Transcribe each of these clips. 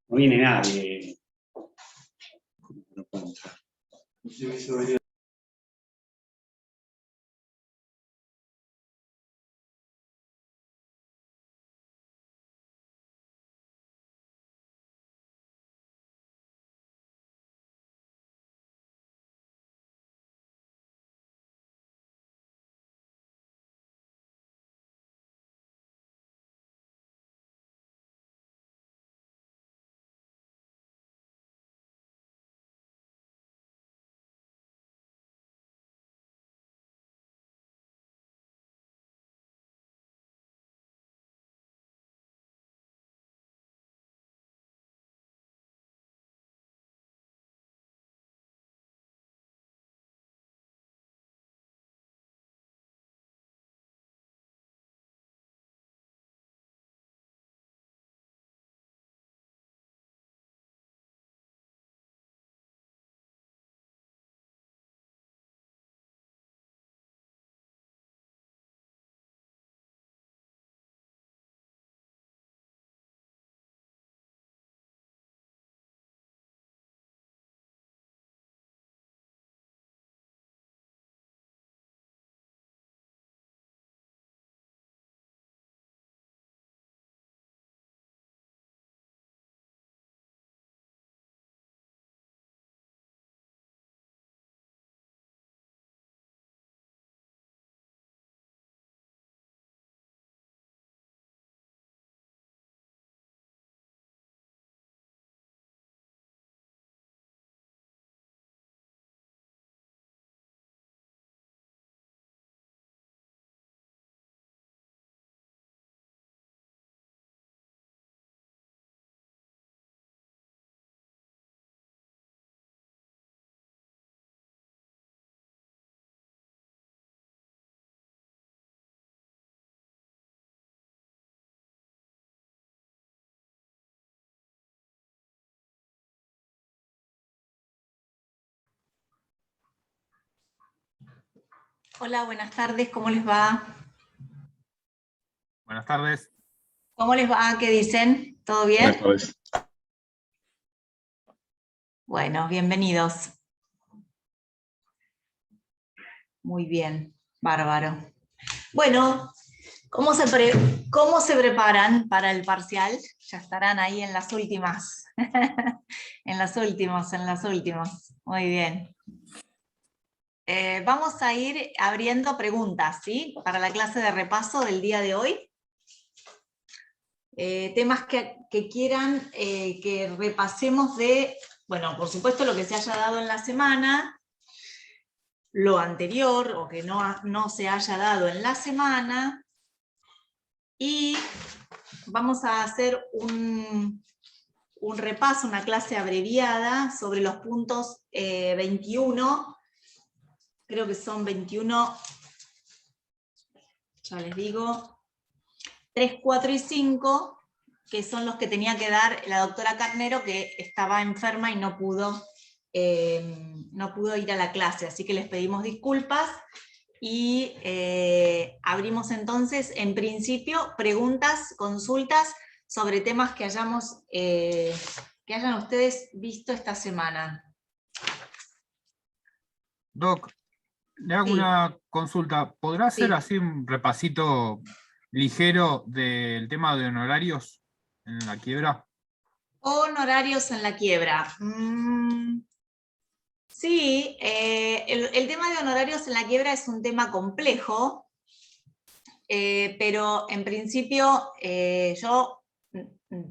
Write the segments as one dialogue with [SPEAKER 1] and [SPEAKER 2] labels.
[SPEAKER 1] No viene nadie. No puedo entrar.
[SPEAKER 2] Hola, buenas tardes, ¿cómo les va?
[SPEAKER 3] Buenas tardes.
[SPEAKER 2] ¿Cómo les va? ¿Qué dicen? ¿Todo bien?
[SPEAKER 1] Buenas tardes.
[SPEAKER 2] Bueno, bienvenidos. Muy bien, bárbaro. Bueno, ¿cómo se preparan para el parcial? Ya estarán ahí en las últimas. en las últimas. Muy bien. Vamos a ir abriendo preguntas, ¿sí? Para la clase de repaso del día de hoy. Temas que quieran que repasemos de, bueno, por supuesto lo que se haya dado en la semana, lo anterior o que no se haya dado en la semana, y vamos a hacer un repaso, una clase abreviada sobre los puntos 21, creo que son 21, ya les digo, 3, 4 y 5, que son los que tenía que dar la doctora Carnero, que estaba enferma y no pudo ir a la clase, así que les pedimos disculpas, y abrimos entonces, en principio, preguntas, consultas, sobre temas que hayan ustedes visto esta semana.
[SPEAKER 3] Doc, le hago
[SPEAKER 2] Sí.
[SPEAKER 3] una consulta. ¿Podrá hacer
[SPEAKER 2] Sí.
[SPEAKER 3] así un repasito ligero del tema de honorarios en la quiebra?
[SPEAKER 2] Honorarios en la quiebra. Sí, el tema de honorarios en la quiebra es un tema complejo, pero en principio yo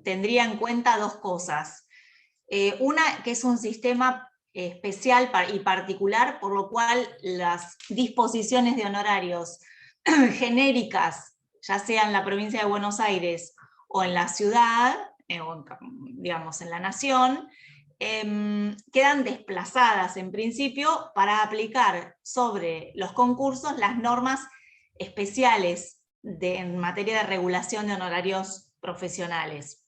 [SPEAKER 2] tendría en cuenta dos cosas. Una, que es un sistema especial y particular, por lo cual las disposiciones de honorarios genéricas, ya sea en la provincia de Buenos Aires o en la ciudad, o digamos en la nación, quedan desplazadas en principio para aplicar sobre los concursos las normas especiales en materia de regulación de honorarios profesionales.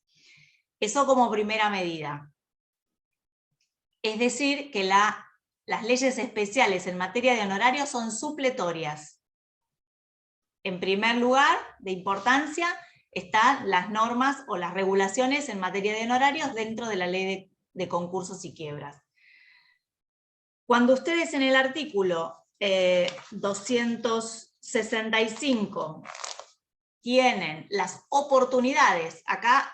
[SPEAKER 2] Eso como primera medida. Es decir, que las leyes especiales en materia de honorarios son supletorias. En primer lugar, de importancia, están las normas o las regulaciones en materia de honorarios dentro de la ley de concursos y quiebras. Cuando ustedes en el artículo 265 tienen las oportunidades, acá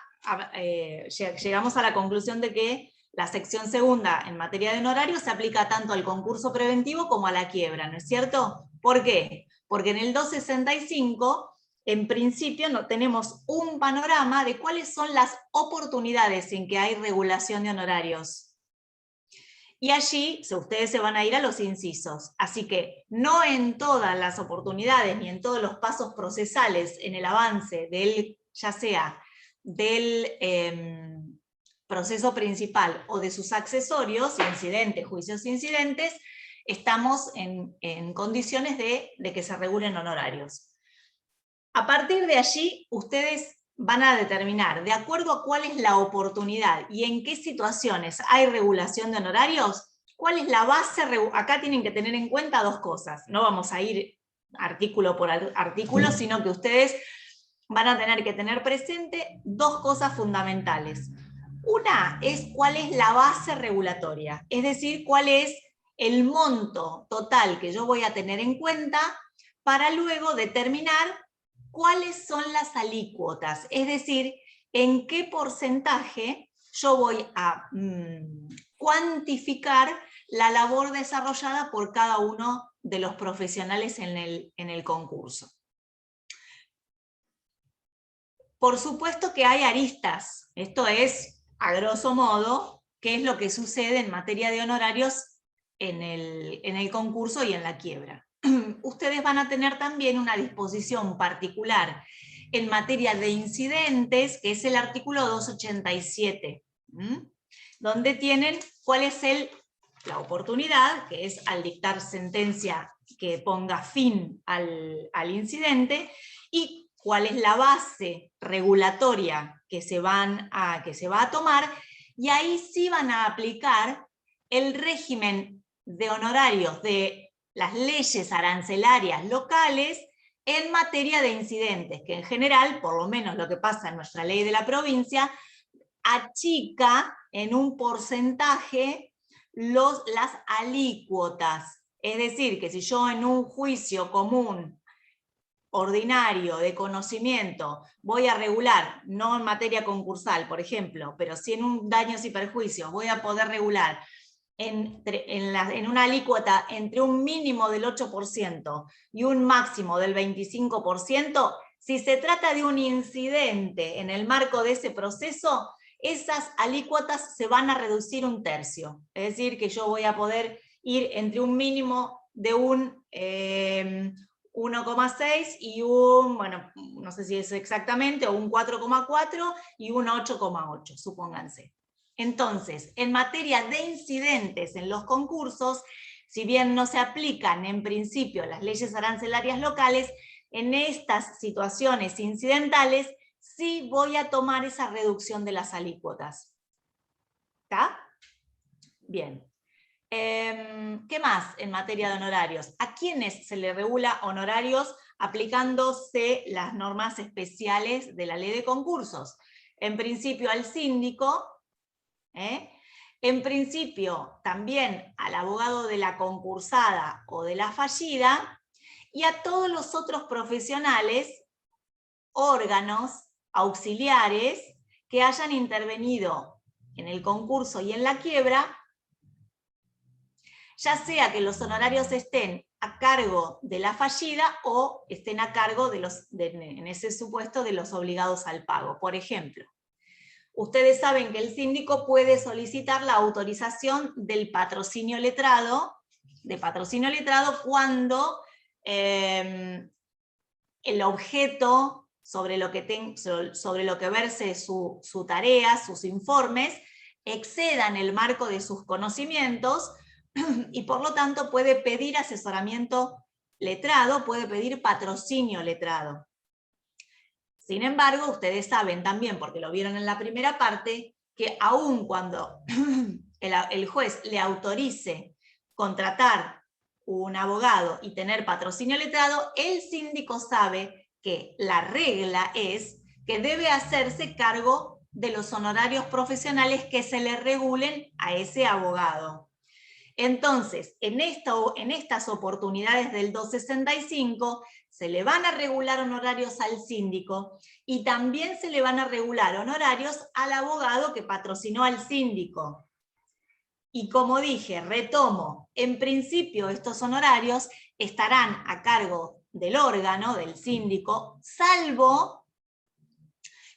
[SPEAKER 2] llegamos a la conclusión de que la sección segunda en materia de honorarios se aplica tanto al concurso preventivo como a la quiebra, ¿no es cierto? ¿Por qué? Porque en el 265, en principio, no tenemos un panorama de cuáles son las oportunidades en que hay regulación de honorarios. Y allí ustedes se van a ir a los incisos. Así que no en todas las oportunidades ni en todos los pasos procesales en el avance del, ya sea del proceso principal o de sus accesorios, incidentes, juicios incidentes, estamos en condiciones de que se regulen honorarios. A partir de allí, ustedes van a determinar, de acuerdo a cuál es la oportunidad y en qué situaciones hay regulación de honorarios, cuál es la base. Acá tienen que tener en cuenta dos cosas. No vamos a ir artículo por artículo, sino que ustedes van a tener que tener presente dos cosas fundamentales. Una es cuál es la base regulatoria, es decir, cuál es el monto total que yo voy a tener en cuenta para luego determinar cuáles son las alícuotas, es decir, en qué porcentaje yo voy a cuantificar la labor desarrollada por cada uno de los profesionales en el concurso. Por supuesto que hay aristas, esto es, a grosso modo, qué es lo que sucede en materia de honorarios en el concurso y en la quiebra. Ustedes van a tener también una disposición particular en materia de incidentes, que es el artículo 287, donde tienen cuál es la oportunidad, que es al dictar sentencia que ponga fin al incidente, y cuál es la base regulatoria que se va a tomar, y ahí sí van a aplicar el régimen de honorarios de las leyes arancelarias locales en materia de incidentes, que en general, por lo menos lo que pasa en nuestra ley de la provincia, achica en un porcentaje las alícuotas. Es decir, que si yo en un juicio común, ordinario, de conocimiento, voy a regular, no en materia concursal, por ejemplo, pero sí en un daños y perjuicios, voy a poder regular en una alícuota entre un mínimo del 8% y un máximo del 25%, si se trata de un incidente en el marco de ese proceso, esas alícuotas se van a reducir un tercio. Es decir, que yo voy a poder ir entre un mínimo de un 1,6 y un, bueno, no sé si es exactamente, o un 4,4 y un 8,8, supónganse. Entonces, en materia de incidentes en los concursos, si bien no se aplican en principio las leyes arancelarias locales, en estas situaciones incidentales sí voy a tomar esa reducción de las alícuotas. ¿Está? Bien. ¿Qué más en materia de honorarios? ¿A quiénes se le regula honorarios aplicándose las normas especiales de la ley de concursos? En principio al síndico, en principio también al abogado de la concursada o de la fallida, y a todos los otros profesionales, órganos auxiliares que hayan intervenido en el concurso y en la quiebra, ya sea que los honorarios estén a cargo de la fallida o estén a cargo en ese supuesto de los obligados al pago. Por ejemplo, ustedes saben que el síndico puede solicitar la autorización del patrocinio letrado, cuando el objeto sobre lo que verse su tarea, sus informes, excedan el marco de sus conocimientos, y por lo tanto puede pedir asesoramiento letrado, puede pedir patrocinio letrado. Sin embargo, ustedes saben también, porque lo vieron en la primera parte, que aun cuando el juez le autorice contratar un abogado y tener patrocinio letrado, el síndico sabe que la regla es que debe hacerse cargo de los honorarios profesionales que se le regulen a ese abogado. Entonces, en estas oportunidades del 265, se le van a regular honorarios al síndico y también se le van a regular honorarios al abogado que patrocinó al síndico. Y como dije, retomo, en principio estos honorarios estarán a cargo del órgano, del síndico, salvo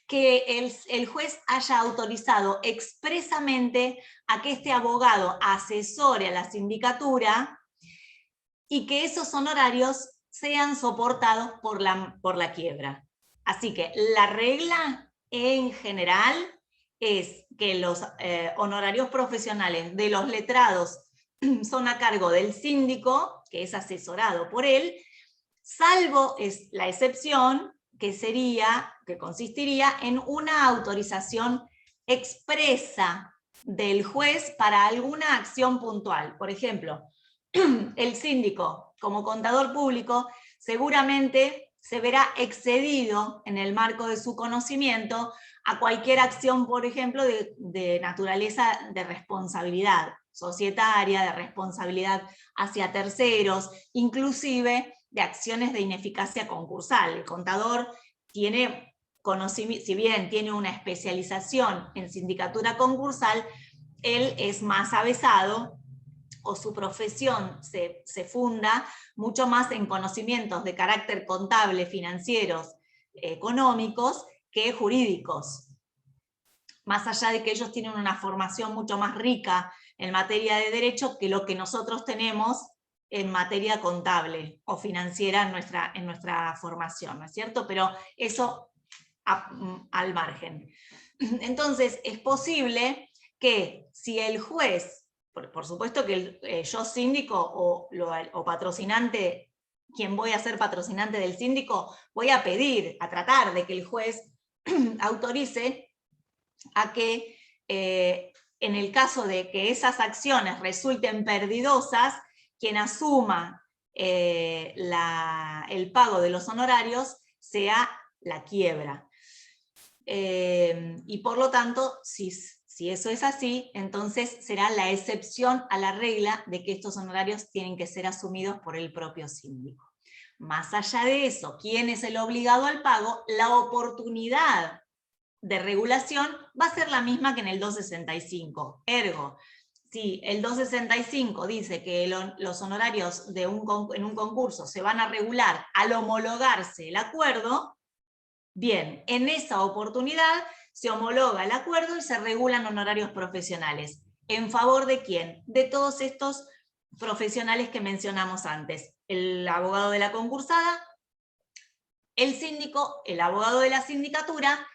[SPEAKER 2] que el juez haya autorizado expresamente a que este abogado asesore a la sindicatura y que esos honorarios sean soportados por la quiebra. Así que la regla en general es que los honorarios profesionales de los letrados son a cargo del síndico, que es asesorado por él, salvo es la excepción que consistiría en una autorización expresa del juez para alguna acción puntual. Por ejemplo, el síndico, como contador público, seguramente se verá excedido en el marco de su conocimiento a cualquier acción, por ejemplo, de naturaleza de responsabilidad societaria, de responsabilidad hacia terceros, inclusive de acciones de ineficacia concursal. El contador tiene conocimiento, si bien tiene una especialización en sindicatura concursal, él es más avesado, o su profesión se funda mucho más en conocimientos de carácter contable, financieros, económicos, que jurídicos. Más allá de que ellos tienen una formación mucho más rica en materia de derecho que lo que nosotros tenemos en materia contable o financiera en nuestra formación, ¿no es cierto? Pero eso al margen. Entonces, es posible que si el juez, por supuesto que yo síndico o patrocinante, quien voy a ser patrocinante del síndico, voy a pedir, a tratar de que el juez autorice a que en el caso de que esas acciones resulten perdidosas, quien asuma el pago de los honorarios sea la quiebra. Y por lo tanto, si eso es así, entonces será la excepción a la regla de que estos honorarios tienen que ser asumidos por el propio síndico. Más allá de eso, ¿quién es el obligado al pago? La oportunidad de regulación va a ser la misma que en el 265. Ergo, si el 265 dice que los honorarios en un concurso se van a regular al homologarse el acuerdo, bien, en esa oportunidad se homologa el acuerdo y se regulan honorarios profesionales. ¿En favor de quién? De todos estos profesionales que mencionamos antes. El abogado de la concursada, el síndico, el abogado de la sindicatura,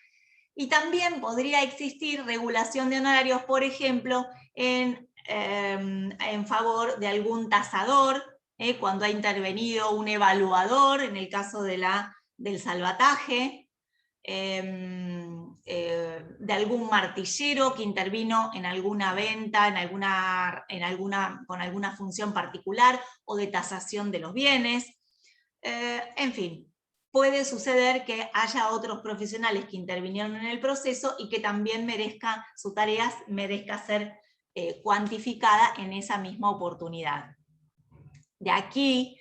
[SPEAKER 2] y también podría existir regulación de honorarios, por ejemplo, en favor de algún tasador, cuando ha intervenido un evaluador, en el caso del salvataje, de algún martillero que intervino en alguna venta, con alguna función particular, o de tasación de los bienes. En fin, puede suceder que haya otros profesionales que intervinieron en el proceso y que también su tarea merezca ser cuantificada en esa misma oportunidad. De aquí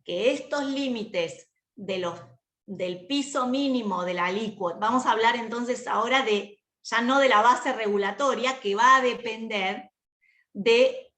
[SPEAKER 2] que estos límites del piso mínimo de la alícuota, vamos a hablar entonces ahora ya no de la base regulatoria, que va a depender de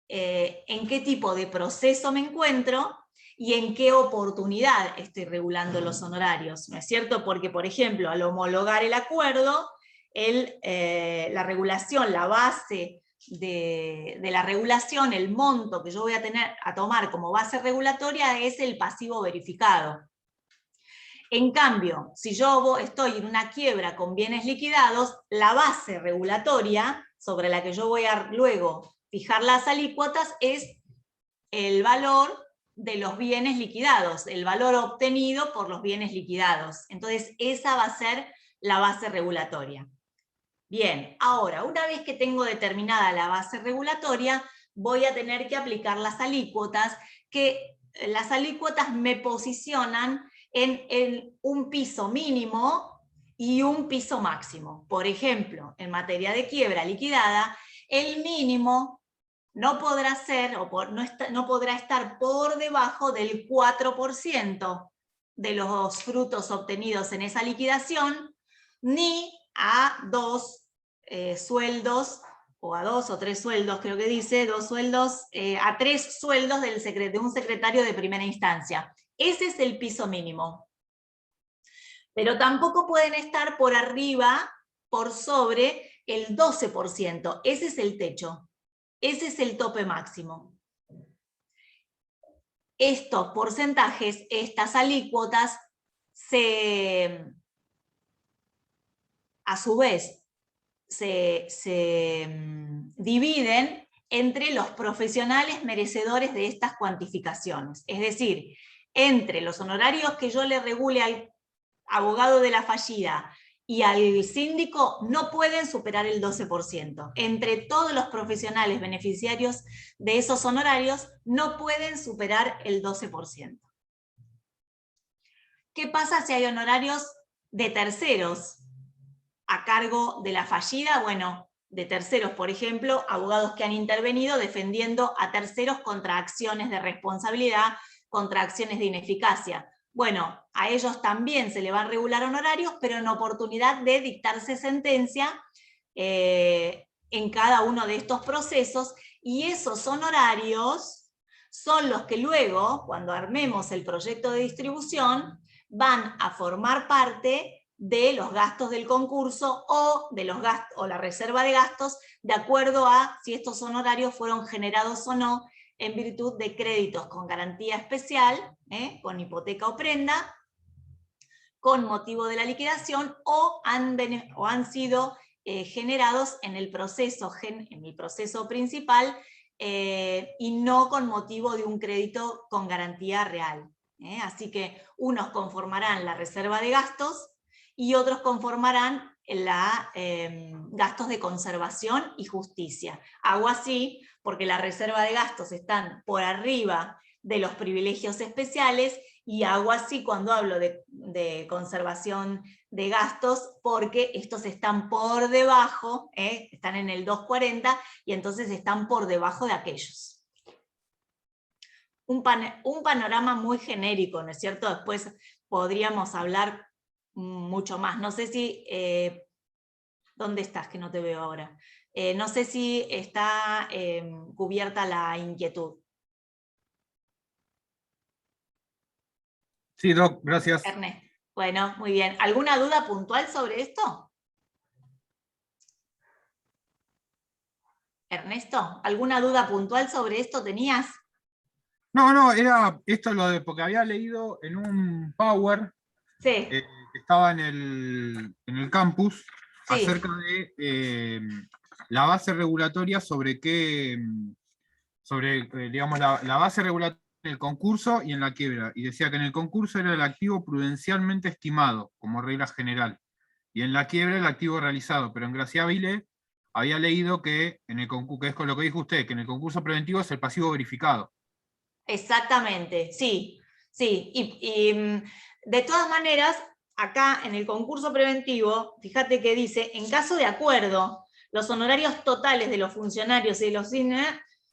[SPEAKER 2] en qué tipo de proceso me encuentro y en qué oportunidad estoy regulando los honorarios, ¿no es cierto? Porque, por ejemplo, al homologar el acuerdo, la regulación, la base de la regulación, el monto que yo voy a tomar como base regulatoria es el pasivo verificado. En cambio, si yo estoy en una quiebra con bienes liquidados, la base regulatoria sobre la que yo voy a luego fijar las alícuotas es el valor de los bienes liquidados, el valor obtenido por los bienes liquidados. Entonces, esa va a ser la base regulatoria. Bien, ahora, una vez que tengo determinada la base regulatoria, voy a tener que aplicar las alícuotas, que las alícuotas me posicionan en un piso mínimo y un piso máximo. Por ejemplo, en materia de quiebra liquidada, el mínimo no podrá ser no podrá estar por debajo del 4% de los frutos obtenidos en esa liquidación, ni a 2 sueldos, o a 2 o 3 sueldos, creo que dice, 2 sueldos, a 3 sueldos de un secretario de primera instancia. Ese es el piso mínimo. Pero tampoco pueden estar por arriba, por sobre el 12%. Ese es el techo. Ese es el tope máximo. Estos porcentajes, estas alícuotas, a su vez, se dividen entre los profesionales merecedores de estas cuantificaciones. Es decir, entre los honorarios que yo le regule al abogado de la fallida y al síndico, no pueden superar el 12%. Entre todos los profesionales beneficiarios de esos honorarios, no pueden superar el 12%. ¿Qué pasa si hay honorarios de terceros a cargo de la fallida? Bueno, de terceros, por ejemplo, abogados que han intervenido defendiendo a terceros contra acciones de responsabilidad, contra acciones de ineficacia. Bueno, a ellos también se le van a regular honorarios, pero en oportunidad de dictarse sentencia en cada uno de estos procesos, y esos honorarios son los que luego, cuando armemos el proyecto de distribución, van a formar parte de los gastos del concurso o de los gastos, o la reserva de gastos, de acuerdo a si estos honorarios fueron generados o no en virtud de créditos con garantía especial, con hipoteca o prenda, con motivo de la liquidación, o han sido generados en el proceso principal y no con motivo de un crédito con garantía real. Así que unos conformarán la reserva de gastos y otros conformarán gastos de conservación y justicia. Hago así porque la reserva de gastos están por arriba de los privilegios especiales, y hago así cuando hablo de conservación de gastos, porque estos están por debajo, están en el 240, y entonces están por debajo de aquellos. Un panorama muy genérico, ¿no es cierto? Después podríamos hablar mucho más. No sé si... ¿dónde estás? Que no te veo ahora. No sé si está cubierta la inquietud.
[SPEAKER 3] Sí, Doc, gracias.
[SPEAKER 2] Ernest. Bueno, muy bien. ¿Alguna duda puntual sobre esto? Ernesto, ¿alguna duda puntual sobre esto tenías?
[SPEAKER 3] No, era esto porque había leído en un Power
[SPEAKER 2] Sí.
[SPEAKER 3] que estaba en el campus,
[SPEAKER 2] Sí.
[SPEAKER 3] acerca de la base regulatoria sobre digamos, la base regulatoria en el concurso y en la quiebra. Y decía que en el concurso era el activo prudencialmente estimado, como regla general, y en la quiebra el activo realizado. Pero en Gracia Vile había leído que en el concurso, que es con lo que dijo usted, que en el concurso preventivo es el pasivo verificado.
[SPEAKER 2] Exactamente, sí. Sí. Y de todas maneras, acá en el concurso preventivo, fíjate que dice, en caso de acuerdo, los honorarios totales de los funcionarios y de los CINE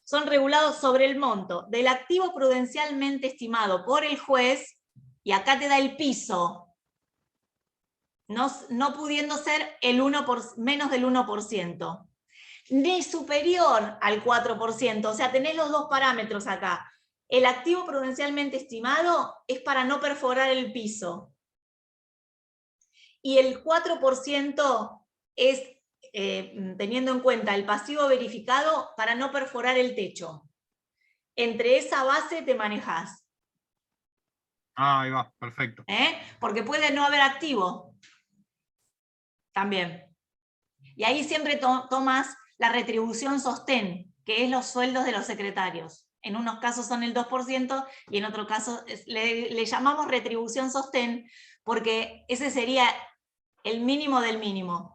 [SPEAKER 2] son regulados sobre el monto del activo prudencialmente estimado por el juez, y acá te da el piso, no pudiendo ser menos del 1%, ni superior al 4%, o sea, tenés los dos parámetros acá. El activo prudencialmente estimado es para no perforar el piso, y el 4% es, teniendo en cuenta el pasivo verificado, para no perforar el techo. Entre esa base te manejás.
[SPEAKER 3] Ah, ahí va, perfecto.
[SPEAKER 2] Porque puede no haber activo también. Y ahí siempre tomas la retribución sostén, que es los sueldos de los secretarios. En unos casos son el 2% y en otros casos le llamamos retribución sostén, porque ese sería el mínimo del mínimo.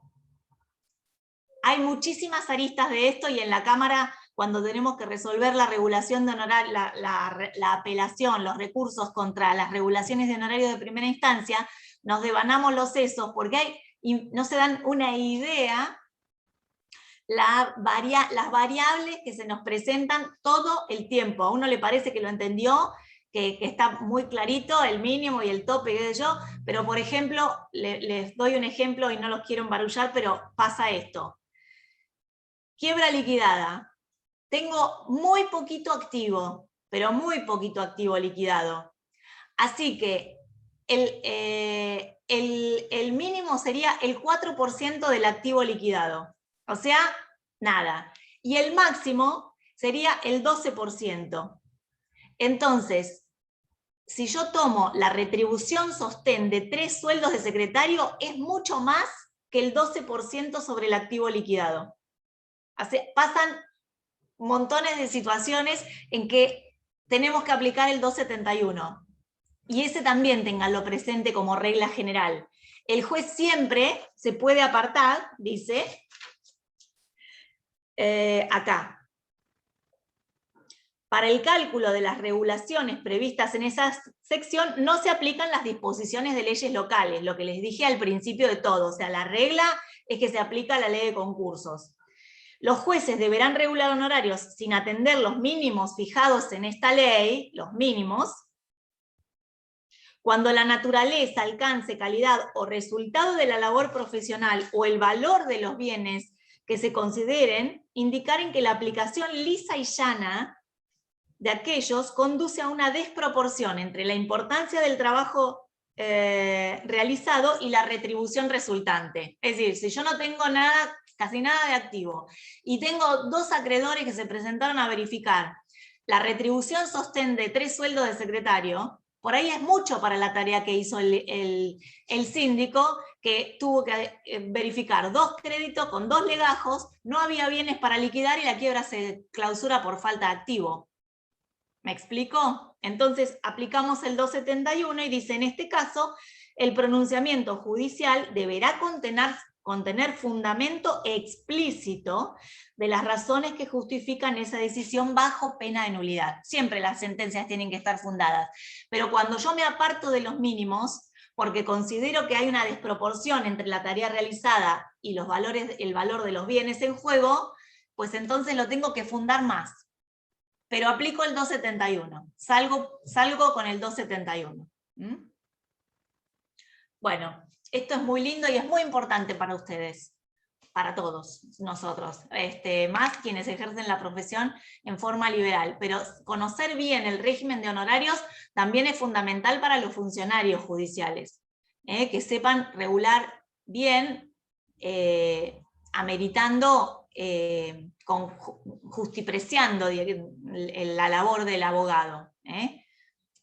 [SPEAKER 2] Hay muchísimas aristas de esto, y en la Cámara, cuando tenemos que resolver la regulación de honorarios, la apelación, los recursos contra las regulaciones de honorarios de primera instancia, nos devanamos los sesos, porque no se dan una idea las variables que se nos presentan todo el tiempo. A uno le parece que lo entendió, que está muy clarito el mínimo y el tope, qué sé yo, pero por ejemplo, les doy un ejemplo y no los quiero embarullar, pero pasa esto. Quiebra liquidada. Tengo muy poquito activo, pero muy poquito activo liquidado. Así que el mínimo sería el 4% del activo liquidado. O sea, nada. Y el máximo sería el 12%. Entonces, si yo tomo la retribución sostén de 3 sueldos de secretario, es mucho más que el 12% sobre el activo liquidado. Pasan montones de situaciones en que tenemos que aplicar el 271. Y ese también tenganlo presente como regla general. El juez siempre se puede apartar, dice, acá. Para el cálculo de las regulaciones previstas en esa sección no se aplican las disposiciones de leyes locales, lo que les dije al principio de todo. O sea, la regla es que se aplica la ley de concursos. Los jueces deberán regular honorarios sin atender los mínimos fijados en esta ley, los mínimos, cuando la naturaleza, alcance, calidad o resultado de la labor profesional o el valor de los bienes que se consideren indicaren que la aplicación lisa y llana de aquellos conduce a una desproporción entre la importancia del trabajo realizado y la retribución resultante. Es decir, si yo no tengo nada, casi nada de activo, y tengo 2 acreedores que se presentaron a verificar la retribución sostén de 3 sueldos de secretario, por ahí es mucho para la tarea que hizo el síndico, que tuvo que verificar 2 créditos con 2 legajos, no había bienes para liquidar y la quiebra se clausura por falta de activo. ¿Me explico? Entonces aplicamos el 271 y dice, en este caso, el pronunciamiento judicial deberá contener fundamento explícito de las razones que justifican esa decisión bajo pena de nulidad. Siempre las sentencias tienen que estar fundadas, pero cuando yo me aparto de los mínimos, porque considero que hay una desproporción entre la tarea realizada y el valor de los bienes en juego, pues entonces lo tengo que fundar más. Pero aplico el 271, salgo con el 271. Bueno, esto es muy lindo y es muy importante para ustedes, para todos nosotros, más quienes ejercen la profesión en forma liberal, pero conocer bien el régimen de honorarios también es fundamental para los funcionarios judiciales, que sepan regular bien, ameritando, justipreciando la labor del abogado.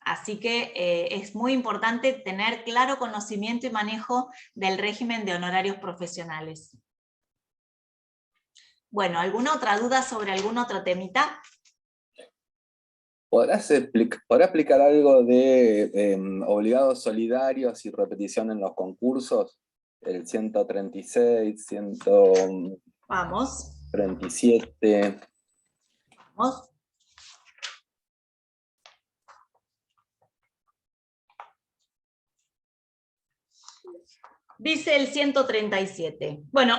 [SPEAKER 2] Así que es muy importante tener claro conocimiento y manejo del régimen de honorarios profesionales. Bueno, ¿alguna otra duda sobre algún otro temita?
[SPEAKER 4] ¿Podrás explicar algo de obligados solidarios y repetición en los concursos? El 136,
[SPEAKER 2] Vamos.
[SPEAKER 4] 137.
[SPEAKER 2] Vamos. Dice el 137. Bueno,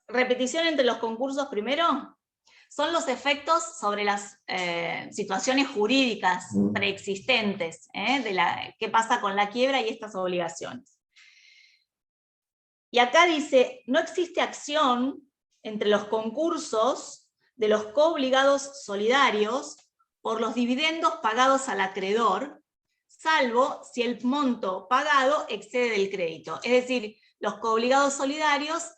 [SPEAKER 2] repetición entre los concursos primero. Son los efectos sobre las situaciones jurídicas preexistentes, qué pasa con la quiebra y estas obligaciones. Y acá dice, no existe acción entre los concursos de los coobligados solidarios por los dividendos pagados al acreedor, salvo si el monto pagado excede del crédito. Es decir, los coobligados solidarios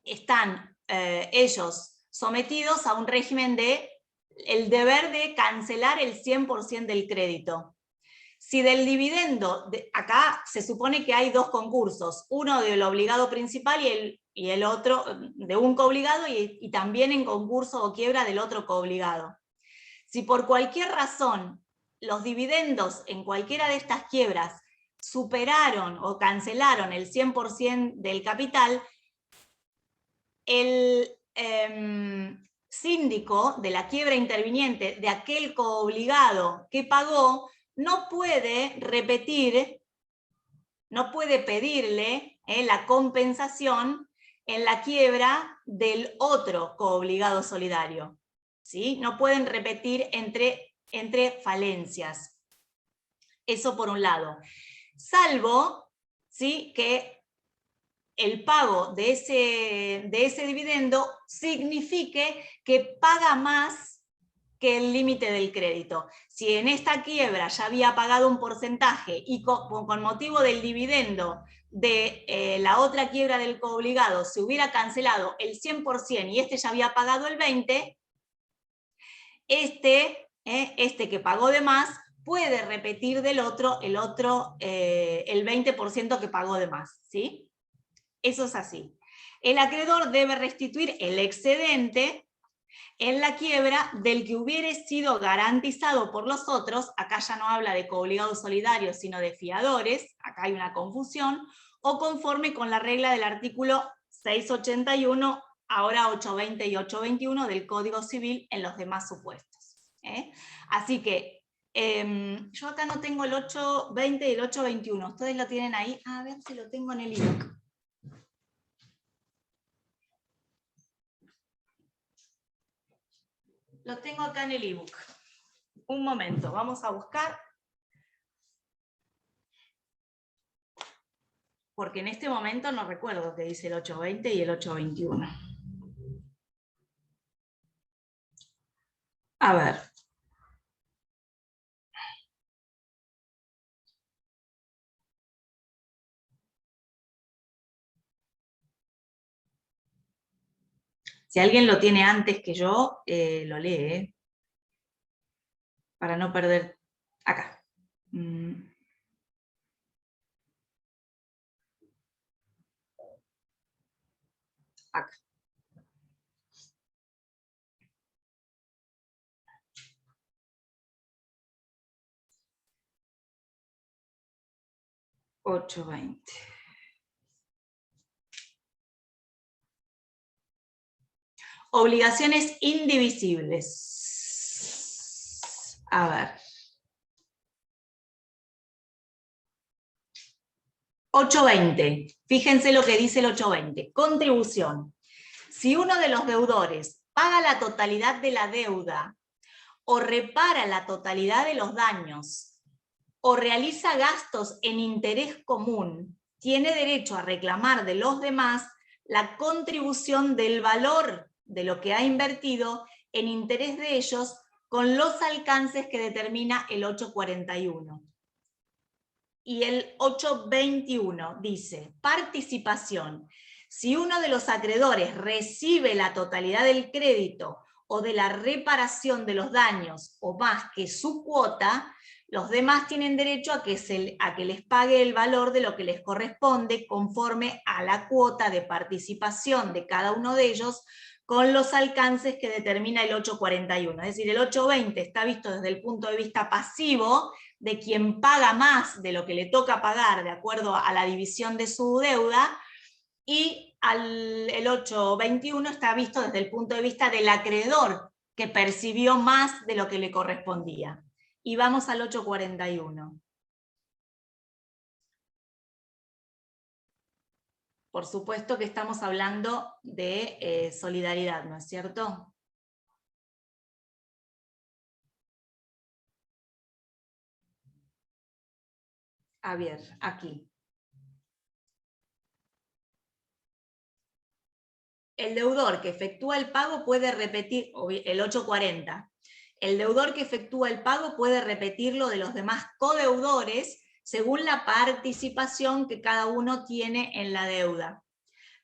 [SPEAKER 2] están ellos sometidos a un régimen de el deber de cancelar el 100% del crédito. Si del dividendo, acá se supone que hay 2 concursos, uno del obligado principal y el otro de un coobligado y también en concurso o quiebra del otro coobligado. Si por cualquier razón los dividendos en cualquiera de estas quiebras superaron o cancelaron el 100% del capital, el síndico de la quiebra interviniente de aquel coobligado que pagó no puede repetir no puede pedirle la compensación en la quiebra del otro coobligado solidario. ¿Sí? No pueden repetir entre falencias. Eso por un lado. Salvo, ¿sí?, que el pago de ese dividendo signifique que paga más que el límite del crédito. Si en esta quiebra ya había pagado un porcentaje y con motivo del dividendo de la otra quiebra del coobligado se hubiera cancelado el 100% y este ya había pagado el 20%, este que pagó de más puede repetir del otro el 20% que pagó de más, ¿sí? Eso es así. El acreedor debe restituir el excedente en la quiebra del que hubiere sido garantizado por los otros, acá ya no habla de coobligados solidarios, sino de fiadores, acá hay una confusión, o conforme con la regla del artículo 681, ahora 820 y 821 del Código Civil en los demás supuestos. Así que, yo acá no tengo el 820 y el 821, ¿ustedes lo tienen ahí? A ver si lo tengo en el ebook. Lo tengo acá en el ebook. Un momento, vamos a buscar. Porque en este momento no recuerdo qué dice el 820 y el 821. A ver. Si alguien lo tiene antes que yo, lo lee, para no perder. Acá. Acá. $8.20. Obligaciones indivisibles. A ver. 820. Fíjense lo que dice el 820. Contribución. Si uno de los deudores paga la totalidad de la deuda o repara la totalidad de los daños o realiza gastos en interés común, tiene derecho a reclamar de los demás la contribución del valor de lo que ha invertido en interés de ellos con los alcances que determina el 841. Y el 821 dice, participación. Si uno de los acreedores recibe la totalidad del crédito o de la reparación de los daños o más que su cuota, los demás tienen derecho a que les pague el valor de lo que les corresponde conforme a la cuota de participación de cada uno de ellos con los alcances que determina el 841. Es decir, el 820 está visto desde el punto de vista pasivo de quien paga más de lo que le toca pagar de acuerdo a la división de su deuda, y el 821 está visto desde el punto de vista del acreedor que percibió más de lo que le correspondía. Y vamos al 841. Por supuesto que estamos hablando de solidaridad, ¿no es cierto? A ver, aquí. El deudor que efectúa el pago puede repetir, el 840, el deudor que efectúa el pago puede repetirlo de los demás codeudores según la participación que cada uno tiene en la deuda.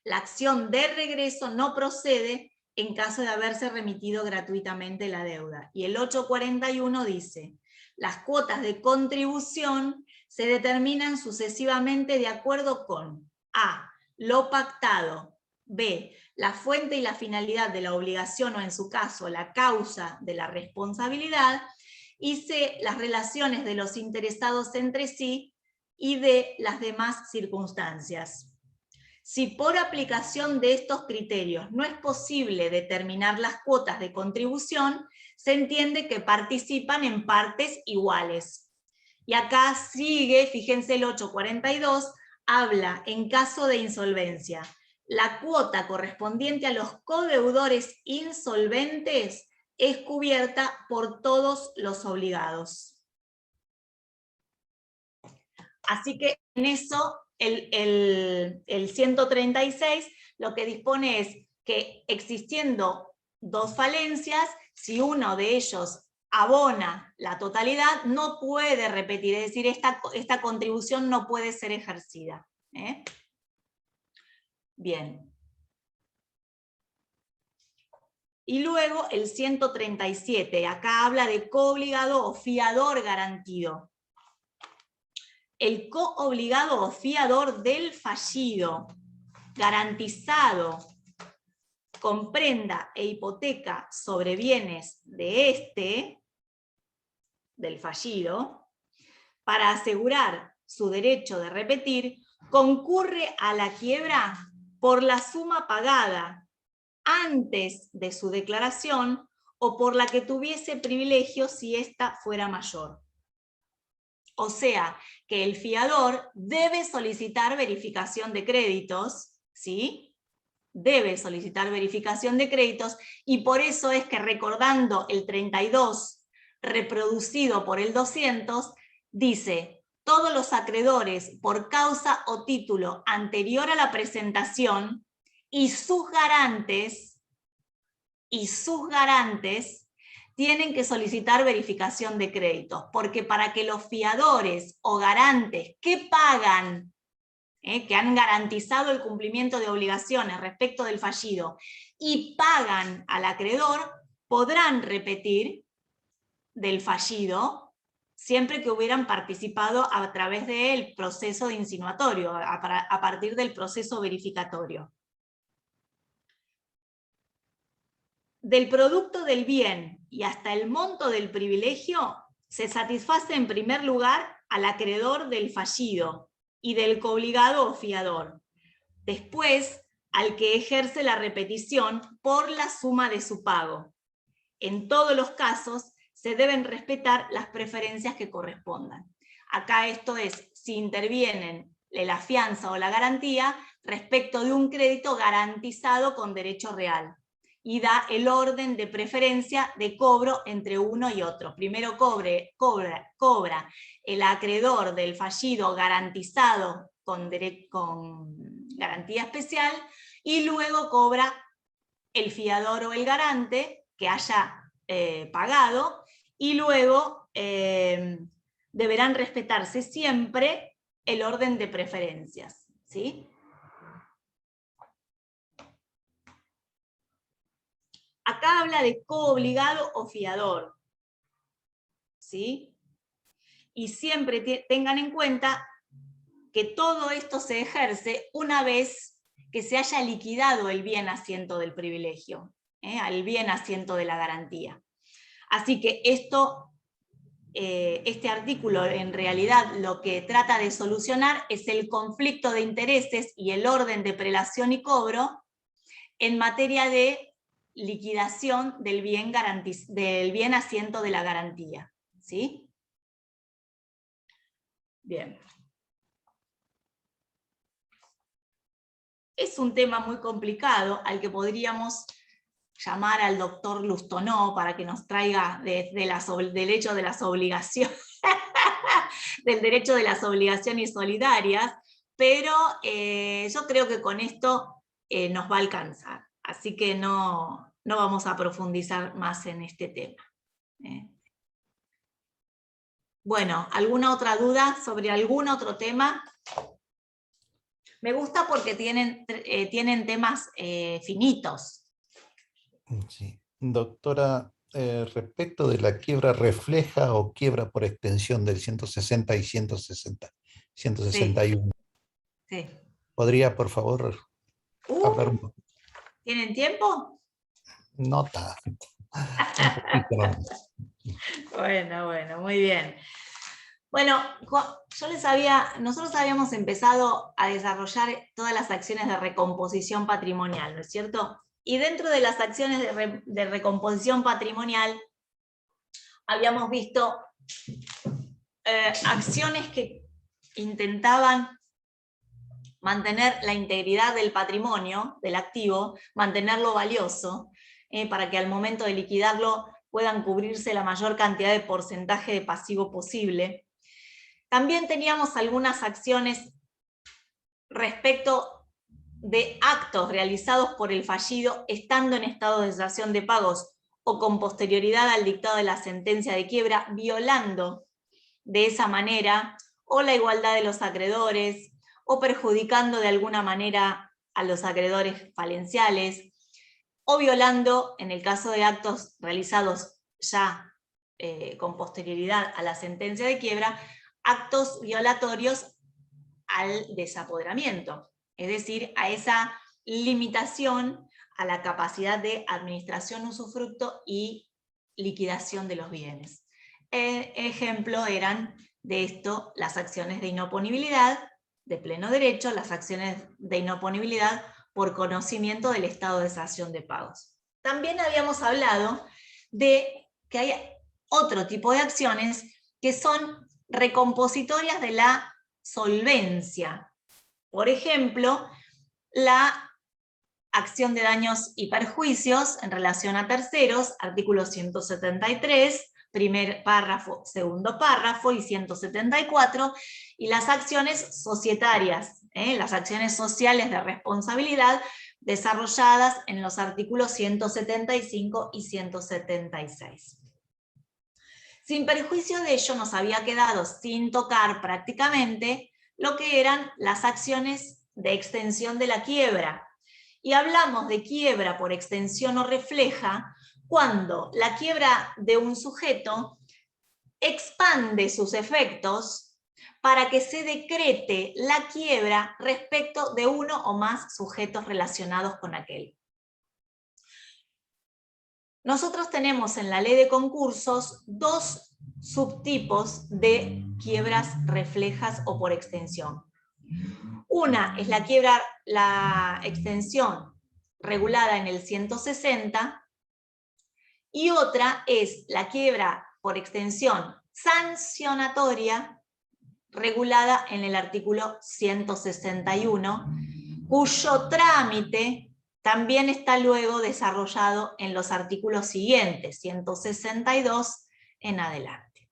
[SPEAKER 2] La acción de regreso no procede en caso de haberse remitido gratuitamente la deuda. Y el 841 dice, las cuotas de contribución se determinan sucesivamente de acuerdo con A, lo pactado, B, la fuente y la finalidad de la obligación o en su caso la causa de la responsabilidad, y C, las relaciones de los interesados entre sí y de las demás circunstancias. Si por aplicación de estos criterios no es posible determinar las cuotas de contribución, se entiende que participan en partes iguales. Y acá sigue, fíjense el 842, habla en caso de insolvencia. La cuota correspondiente a los codeudores insolventes es cubierta por todos los obligados. Así que en eso el 136 lo que dispone es que existiendo dos falencias, si uno de ellos abona la totalidad, no puede repetir, es decir, esta contribución no puede ser ejercida. Bien. Y luego el 137, acá habla de coobligado o fiador garantido. El coobligado o fiador del fallido, garantizado con prenda e hipoteca sobre bienes de del fallido, para asegurar su derecho de repetir, concurre a la quiebra por la suma pagada antes de su declaración o por la que tuviese privilegio si ésta fuera mayor. O sea, que el fiador debe solicitar verificación de créditos, ¿sí? Debe solicitar verificación de créditos, y por eso es que, recordando el 32 reproducido por el 200, dice: todos los acreedores por causa o título anterior a la presentación y sus garantes tienen que solicitar verificación de créditos, porque para que los fiadores o garantes que pagan, que han garantizado el cumplimiento de obligaciones respecto del fallido y pagan al acreedor, podrán repetir del fallido siempre que hubieran participado a través del proceso de insinuatorio, a partir del proceso verificatorio. Del producto del bien y hasta el monto del privilegio se satisface en primer lugar al acreedor del fallido y del coobligado o fiador. Después, al que ejerce la repetición por la suma de su pago. En todos los casos se deben respetar las preferencias que correspondan. Acá esto es, si intervienen la fianza o la garantía respecto de un crédito garantizado con derecho real, y da el orden de preferencia de cobro entre uno y otro. Primero cobra el acreedor del fallido garantizado con garantía especial, y luego cobra el fiador o el garante que haya pagado, y luego deberán respetarse siempre el orden de preferencias, ¿sí? Acá habla de coobligado o fiador, ¿sí? Y siempre tengan en cuenta que todo esto se ejerce una vez que se haya liquidado el bien asiento del privilegio, al bien asiento de la garantía. Así que este artículo en realidad lo que trata de solucionar es el conflicto de intereses y el orden de prelación y cobro en materia de liquidación del bien asiento de la garantía, ¿sí? Bien. Es un tema muy complicado al que podríamos llamar al doctor Lustonó para que nos traiga del derecho de las obligaciones, del derecho de las obligaciones solidarias, pero yo creo que con esto nos va a alcanzar. Así que no vamos a profundizar más en este tema. Bueno, ¿alguna otra duda sobre algún otro tema? Me gusta porque tienen temas finitos.
[SPEAKER 5] Sí. Doctora, respecto de la quiebra refleja o quiebra por extensión del 160 y 161,
[SPEAKER 2] Sí.
[SPEAKER 5] ¿podría, por favor, hablar un poco?
[SPEAKER 2] ¿Tienen tiempo?
[SPEAKER 5] No tanto. Un poquito más.
[SPEAKER 2] Bueno, muy bien. Bueno, nosotros habíamos empezado a desarrollar todas las acciones de recomposición patrimonial, ¿no es cierto? Y dentro de las acciones de recomposición patrimonial habíamos visto acciones que intentaban mantener la integridad del patrimonio, del activo, mantenerlo valioso, para que al momento de liquidarlo puedan cubrirse la mayor cantidad de porcentaje de pasivo posible. También teníamos algunas acciones respecto de actos realizados por el fallido estando en estado de cesación de pagos o con posterioridad al dictado de la sentencia de quiebra, violando de esa manera o la igualdad de los acreedores, o perjudicando de alguna manera a los acreedores falenciales, o violando, en el caso de actos realizados ya con posterioridad a la sentencia de quiebra, actos violatorios al desapoderamiento, es decir, a esa limitación a la capacidad de administración, usufructo y liquidación de los bienes. Ejemplo eran de esto las acciones de inoponibilidad de pleno derecho, las acciones de inoponibilidad por conocimiento del estado de cesación de pagos. También habíamos hablado de que hay otro tipo de acciones que son recompositorias de la solvencia. Por ejemplo, la acción de daños y perjuicios en relación a terceros, artículo 173, primer párrafo, segundo párrafo, y 174, y las acciones societarias, las acciones sociales de responsabilidad desarrolladas en los artículos 175 y 176. Sin perjuicio de ello, nos había quedado sin tocar prácticamente lo que eran las acciones de extensión de la quiebra. Y hablamos de quiebra por extensión o refleja cuando la quiebra de un sujeto expande sus efectos para que se decrete la quiebra respecto de uno o más sujetos relacionados con aquel. Nosotros tenemos en la ley de concursos dos subtipos de quiebras reflejas o por extensión. Una es la quiebra, la extensión regulada en el 160, y otra es la quiebra por extensión sancionatoria regulada en el artículo 161, cuyo trámite también está luego desarrollado en los artículos siguientes, 162 en adelante.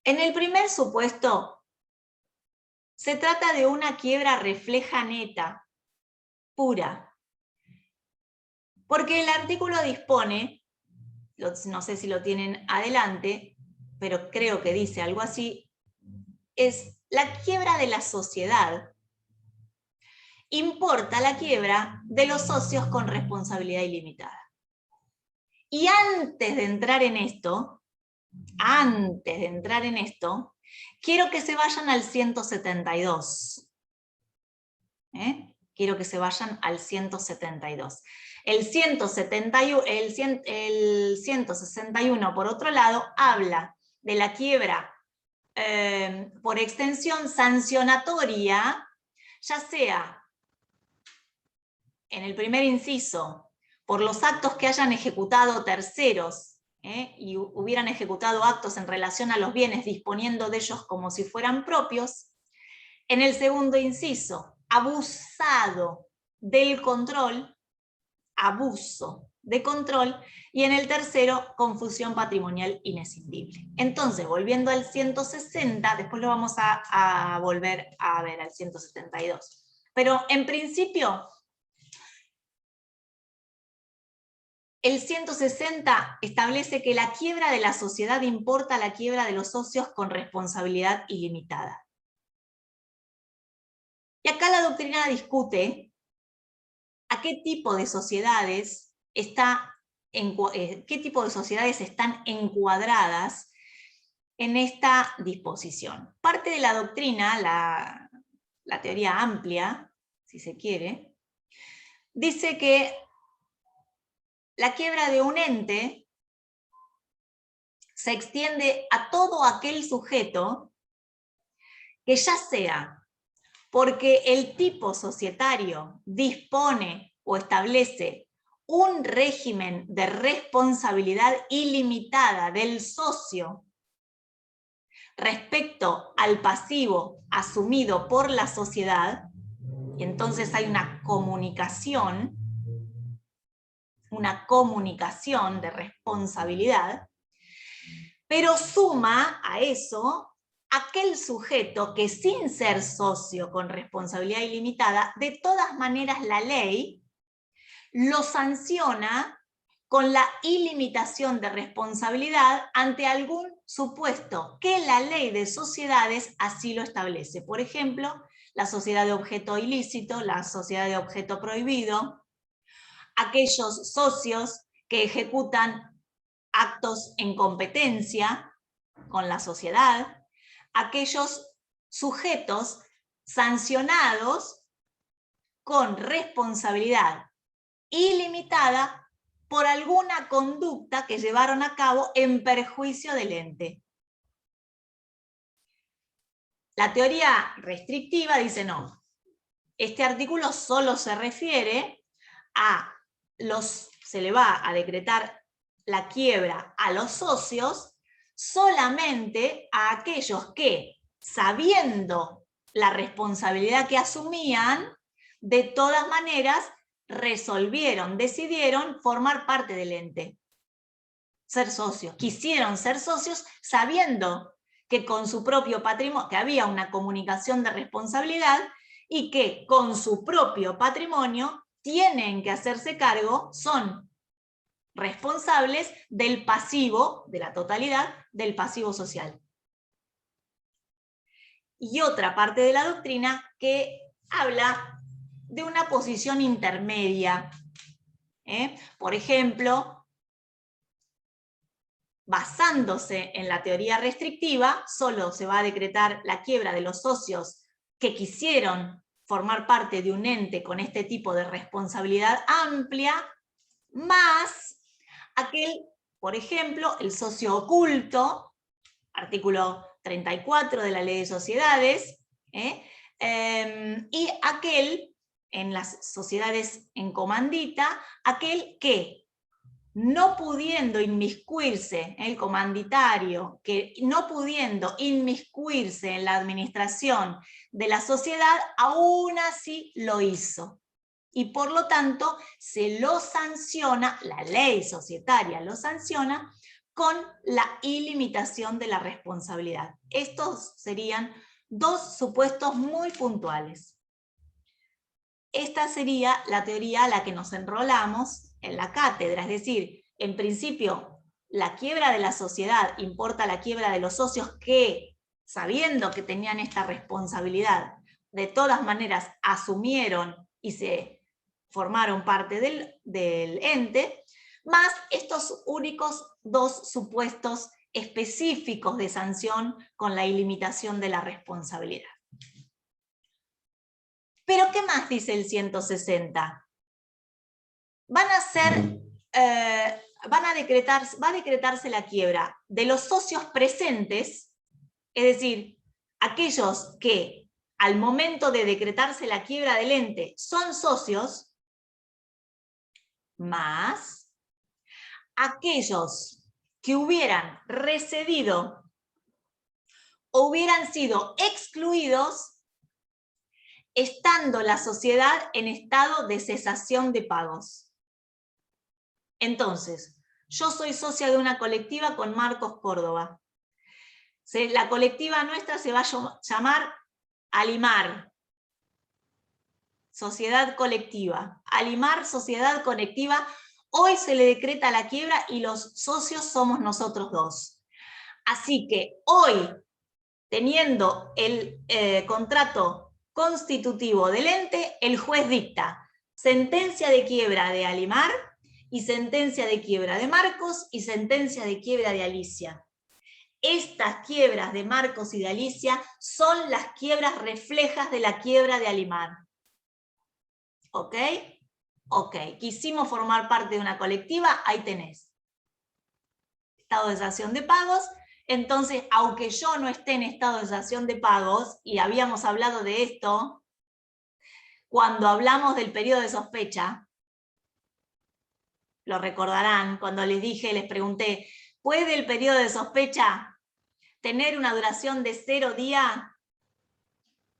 [SPEAKER 2] En el primer supuesto, se trata de una quiebra refleja neta, pura, porque el artículo dispone, no sé si lo tienen adelante, pero creo que dice algo así, es la quiebra de la sociedad. Importa la quiebra de los socios con responsabilidad ilimitada. Y antes de entrar en esto, quiero que se vayan al 172. Quiero que se vayan al 172. El 161, por otro lado, habla de la quiebra por extensión sancionatoria, ya sea en el primer inciso, por los actos que hayan ejecutado terceros, y hubieran ejecutado actos en relación a los bienes disponiendo de ellos como si fueran propios. En el segundo inciso, abusado del control, abuso de control, y en el tercero, confusión patrimonial inescindible. Entonces, volviendo al 160, después lo vamos a volver a ver al 172. Pero en principio, el 160 establece que la quiebra de la sociedad importa la quiebra de los socios con responsabilidad ilimitada. Y acá la doctrina discute a qué tipo de sociedades están encuadradas en esta disposición. Parte de la doctrina, la teoría amplia, si se quiere, dice que la quiebra de un ente se extiende a todo aquel sujeto que ya sea porque el tipo societario dispone o establece un régimen de responsabilidad ilimitada del socio respecto al pasivo asumido por la sociedad, y entonces hay una comunicación de responsabilidad, pero suma a eso aquel sujeto que sin ser socio con responsabilidad ilimitada, de todas maneras la ley lo sanciona con la ilimitación de responsabilidad ante algún supuesto que la ley de sociedades así lo establece. Por ejemplo, la sociedad de objeto ilícito, la sociedad de objeto prohibido, aquellos socios que ejecutan actos en competencia con la sociedad, aquellos sujetos sancionados con responsabilidad ilimitada por alguna conducta que llevaron a cabo en perjuicio del ente. La teoría restrictiva dice no, este artículo solo se refiere a se le va a decretar la quiebra a los socios solamente a aquellos que, sabiendo la responsabilidad que asumían, de todas maneras decidieron formar parte del ente, ser socios, quisieron ser socios sabiendo que con su propio patrimonio, que había una comunicación de responsabilidad y que con su propio patrimonio tienen que hacerse cargo, son responsables del pasivo, de la totalidad del pasivo social. Y otra parte de la doctrina que habla de una posición intermedia. Por ejemplo, basándose en la teoría restrictiva, solo se va a decretar la quiebra de los socios que quisieron formar parte de un ente con este tipo de responsabilidad amplia, más aquel, por ejemplo, el socio oculto, artículo 34 de la Ley de Sociedades, y aquel, en las sociedades en comandita, aquel que, no pudiendo inmiscuirse, el comanditario, que no pudiendo inmiscuirse en la administración de la sociedad, aún así lo hizo. Y por lo tanto se lo sanciona, la ley societaria lo sanciona, con la ilimitación de la responsabilidad. Estos serían dos supuestos muy puntuales. Esta sería la teoría a la que nos enrolamos en la cátedra, es decir, en principio, la quiebra de la sociedad importa la quiebra de los socios que, sabiendo que tenían esta responsabilidad, de todas maneras asumieron y se formaron parte del ente, más estos únicos dos supuestos específicos de sanción con la ilimitación de la responsabilidad. Pero ¿qué más dice el 160? Va a decretarse la quiebra de los socios presentes, es decir, aquellos que al momento de decretarse la quiebra del ente son socios, más aquellos que hubieran recedido o hubieran sido excluidos estando la sociedad en estado de cesación de pagos. Entonces, yo soy socia de una colectiva con Marcos Córdoba. La colectiva nuestra se va a llamar Alimar, Sociedad Colectiva. Alimar, Sociedad Colectiva. Hoy se le decreta la quiebra y los socios somos nosotros dos. Así que hoy, teniendo el contrato constitutivo del ente, el juez dicta sentencia de quiebra de Alimar y sentencia de quiebra de Marcos y sentencia de quiebra de Alicia. Estas quiebras de Marcos y de Alicia son las quiebras reflejas de la quiebra de Alimar. ¿Ok? Ok, quisimos formar parte de una colectiva, ahí tenés. Estado de cesación de pagos. Entonces, aunque yo no esté en estado de cesación de pagos, y habíamos hablado de esto, cuando hablamos del periodo de sospecha, lo recordarán, cuando les pregunté, ¿puede el periodo de sospecha tener una duración de 0 días?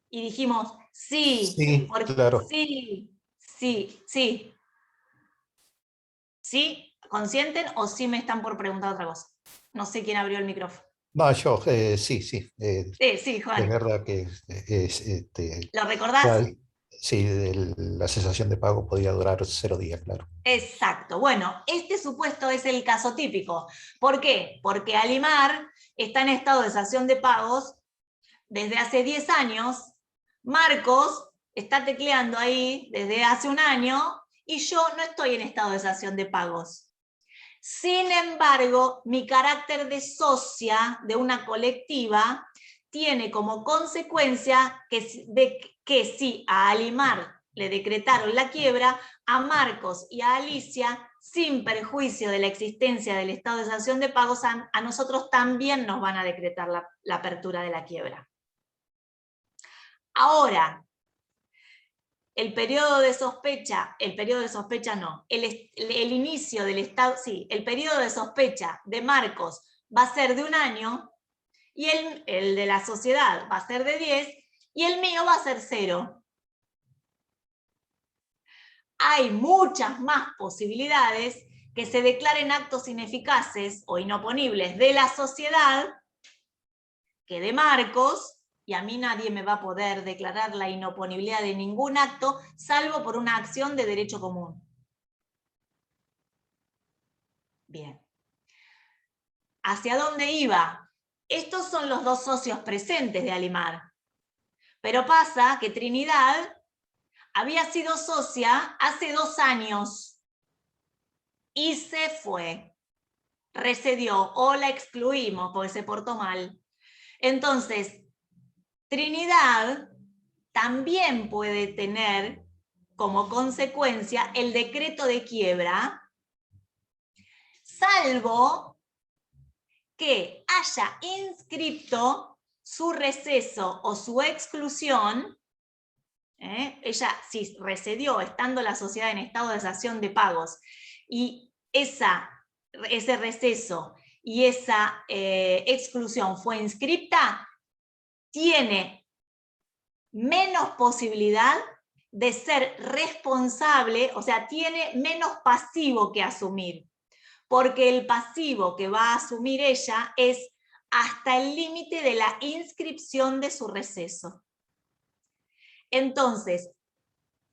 [SPEAKER 2] Y dijimos, sí,
[SPEAKER 5] Sí,
[SPEAKER 2] porque
[SPEAKER 5] claro.
[SPEAKER 2] sí. ¿Sí? ¿Consienten o sí me están por preguntar otra cosa? No sé quién abrió el micrófono.
[SPEAKER 5] No, yo, sí.
[SPEAKER 2] Sí,
[SPEAKER 5] Es
[SPEAKER 2] Juan.
[SPEAKER 5] verdad que
[SPEAKER 2] ¿Lo recordás?
[SPEAKER 5] sí, la cesación de pago podía durar 0 días, claro.
[SPEAKER 2] Exacto. Bueno, este supuesto es el caso típico. ¿Por qué? Porque Alimar está en estado de cesación de pagos desde hace 10 años, Marcos está tecleando ahí desde hace 1 año y yo no estoy en estado de cesación de pagos. Sin embargo, mi carácter de socia de una colectiva tiene como consecuencia que si a Alimar le decretaron la quiebra, a Marcos y a Alicia, sin perjuicio de la existencia del estado de cesación de pagos, a nosotros también nos van a decretar la apertura de la quiebra. Ahora, el periodo de sospecha no, el inicio del estado, sí, el periodo de sospecha de Marcos va a ser de 1 año, y el de la sociedad va a ser de 10, y el mío va a ser 0. Hay muchas más posibilidades que se declaren actos ineficaces o inoponibles de la sociedad que de Marcos, y a mí nadie me va a poder declarar la inoponibilidad de ningún acto, salvo por una acción de derecho común. Bien. ¿Hacia dónde iba? Estos son los 2 socios presentes de Alimar. Pero pasa que Trinidad había sido socia hace 2 años y se fue. Recedió o la excluimos porque se portó mal. Entonces, Trinidad también puede tener como consecuencia el decreto de quiebra, salvo que haya inscripto su receso o su exclusión. Ella, si recedió estando la sociedad en estado de cesación de pagos y ese receso y esa exclusión fue inscripta, tiene menos posibilidad de ser responsable, o sea, tiene menos pasivo que asumir, porque el pasivo que va a asumir ella es hasta el límite de la inscripción de su receso. Entonces,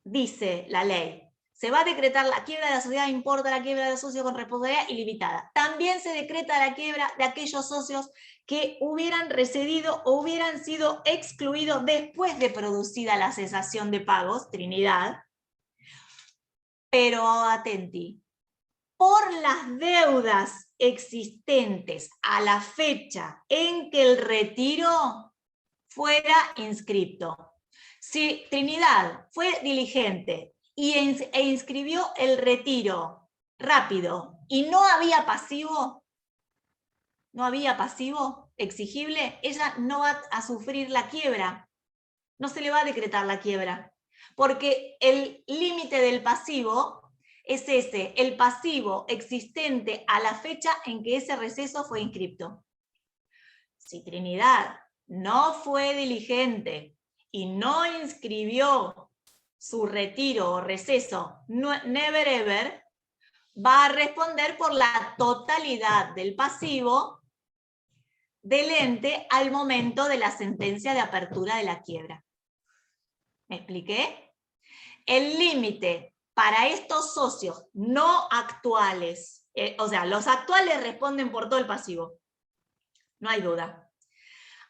[SPEAKER 2] dice la ley, se va a decretar la quiebra de la sociedad, importa la quiebra de socio con responsabilidad ilimitada. También se decreta la quiebra de aquellos socios que hubieran recedido o hubieran sido excluidos después de producida la cesación de pagos, Trinidad. Pero atenti, por las deudas existentes a la fecha en que el retiro fuera inscripto. Si Trinidad fue diligente e inscribió el retiro rápido y no había pasivo exigible, ella no va a sufrir la quiebra, no se le va a decretar la quiebra, porque el límite del pasivo es el pasivo existente a la fecha en que ese receso fue inscripto. Si Trinidad no fue diligente y no inscribió su retiro o receso never ever, va a responder por la totalidad del pasivo del ente al momento de la sentencia de apertura de la quiebra. ¿Me expliqué? El límite para estos socios no actuales, o sea, los actuales responden por todo el pasivo, no hay duda.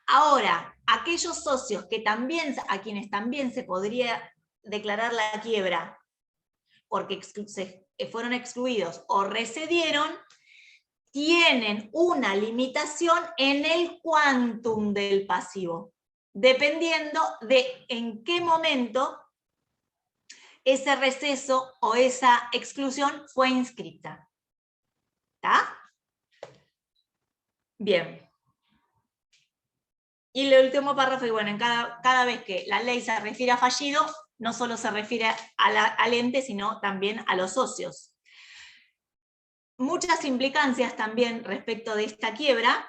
[SPEAKER 2] Ahora, aquellos socios a quienes también se podría declarar la quiebra porque fueron excluidos o recedieron, tienen una limitación en el quantum del pasivo, dependiendo de en qué momento ese receso o esa exclusión fue inscrita. ¿Está? Bien. Y el último párrafo, y bueno, cada vez que la ley se refiere a fallido, no solo se refiere al ente, sino también a los socios. Muchas implicancias también respecto de esta quiebra.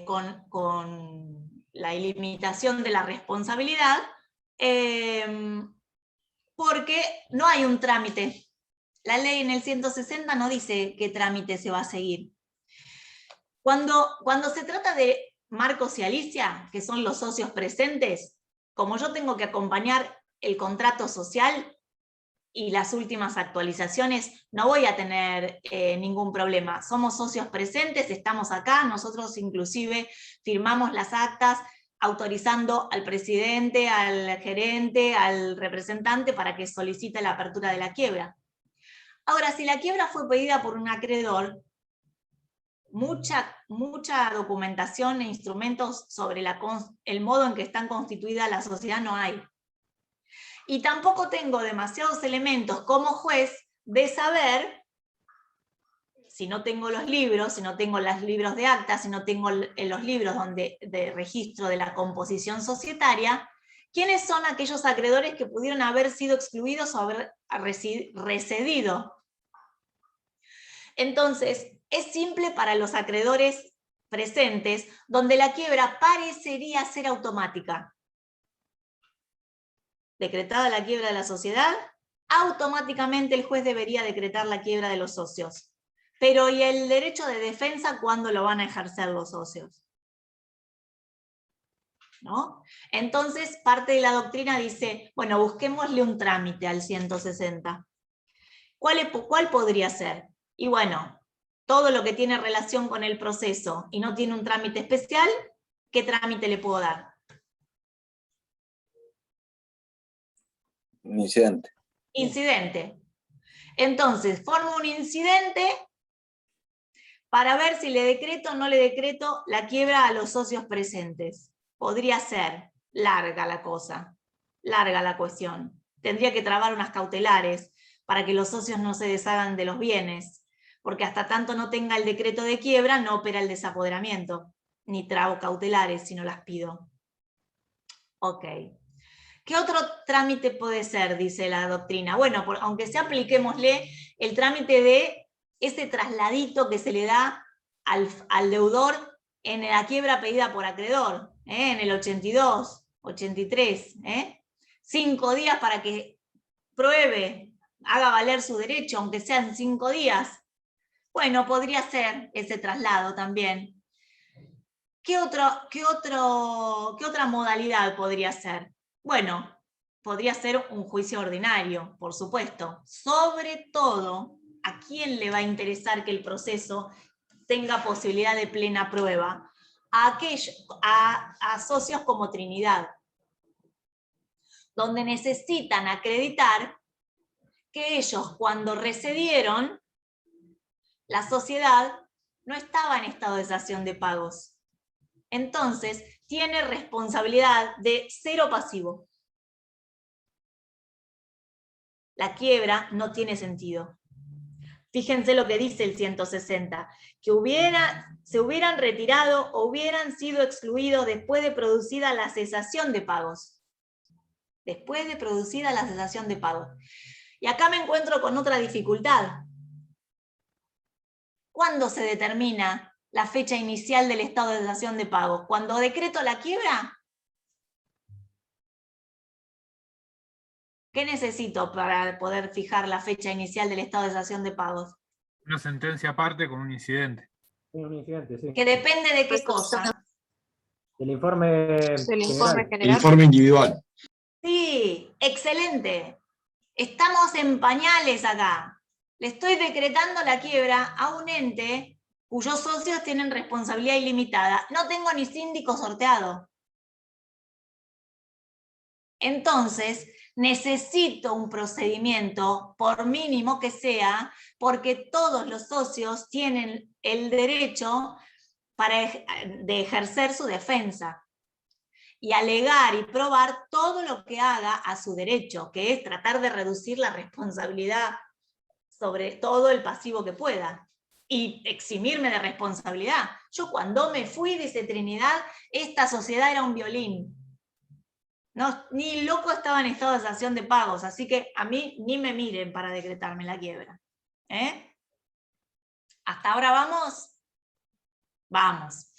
[SPEAKER 2] con la ilimitación de la responsabilidad, porque no hay un trámite. La ley en el 160 no dice qué trámite se va a seguir. Cuando se trata de Marcos y Alicia, que son los socios presentes, como yo tengo que acompañar el contrato social y las últimas actualizaciones, no voy a tener ningún problema. Somos socios presentes, estamos acá, nosotros inclusive firmamos las actas autorizando al presidente, al gerente, al representante para que solicite la apertura de la quiebra. Ahora, si la quiebra fue pedida por un acreedor, mucha documentación e instrumentos sobre el modo en que están constituida la sociedad no hay. Y tampoco tengo demasiados elementos como juez de saber, si no tengo los libros, si no tengo los libros de actas, si no tengo los libros de registro de la composición societaria, quiénes son aquellos acreedores que pudieron haber sido excluidos o haber recedido. Entonces, es simple para los acreedores presentes, donde la quiebra parecería ser automática. Decretada la quiebra de la sociedad, automáticamente el juez debería decretar la quiebra de los socios. Pero ¿y el derecho de defensa cuándo lo van a ejercer los socios? ¿No? Entonces, parte de la doctrina dice, bueno, busquémosle un trámite al 160. ¿Cuál podría ser? Y bueno, todo lo que tiene relación con el proceso y no tiene un trámite especial, ¿qué trámite le puedo dar?
[SPEAKER 4] Un incidente.
[SPEAKER 2] Incidente. Entonces, formo un incidente para ver si le decreto o no le decreto la quiebra a los socios presentes. Podría ser larga la cosa, larga la cuestión. Tendría que trabar unas cautelares para que los socios no se deshagan de los bienes, porque hasta tanto no tenga el decreto de quiebra, no opera el desapoderamiento, ni trabo cautelares si no las pido. Ok. ¿Qué otro trámite puede ser? Dice la doctrina. Bueno, aunque sea apliquémosle el trámite de ese trasladito que se le da al deudor en la quiebra pedida por acreedor, en el 82, 83, 5 días para que pruebe, haga valer su derecho, aunque sean 5 días. Bueno, podría ser ese traslado también. ¿Qué otra modalidad podría ser? Bueno, podría ser un juicio ordinario, por supuesto. Sobre todo, ¿a quién le va a interesar que el proceso tenga posibilidad de plena prueba? A socios como Trinidad, donde necesitan acreditar que ellos, cuando recedieron, la sociedad no estaba en estado de cesación de pagos. Entonces, tiene responsabilidad de cero pasivo. La quiebra no tiene sentido. Fíjense lo que dice el 160, que se hubieran retirado o hubieran sido excluidos después de producida la cesación de pagos. Después de producida la cesación de pagos. Y acá me encuentro con otra dificultad. ¿Cuándo se determina la fecha inicial del estado de cesación de pagos? ¿Cuando decreto la quiebra? ¿Qué necesito para poder fijar la fecha inicial del estado de cesación de pagos?
[SPEAKER 3] Una sentencia aparte con un incidente.
[SPEAKER 1] Un incidente, sí.
[SPEAKER 2] Que depende de qué cosa.
[SPEAKER 1] El informe general.
[SPEAKER 6] El informe individual.
[SPEAKER 2] Sí, excelente. Estamos en pañales acá. Le estoy decretando la quiebra a un ente cuyos socios tienen responsabilidad ilimitada. No tengo ni síndico sorteado. Entonces, necesito un procedimiento, por mínimo que sea, porque todos los socios tienen el derecho de ejercer su defensa y alegar y probar todo lo que haga a su derecho, que es tratar de reducir la responsabilidad sobre todo el pasivo que pueda y eximirme de responsabilidad. Yo cuando me fui, dice Trinidad, esta sociedad era un violín. No, ni loco estaba en estado de cesación de pagos, así que a mí ni me miren para decretarme la quiebra. ¿Hasta ahora vamos? Vamos.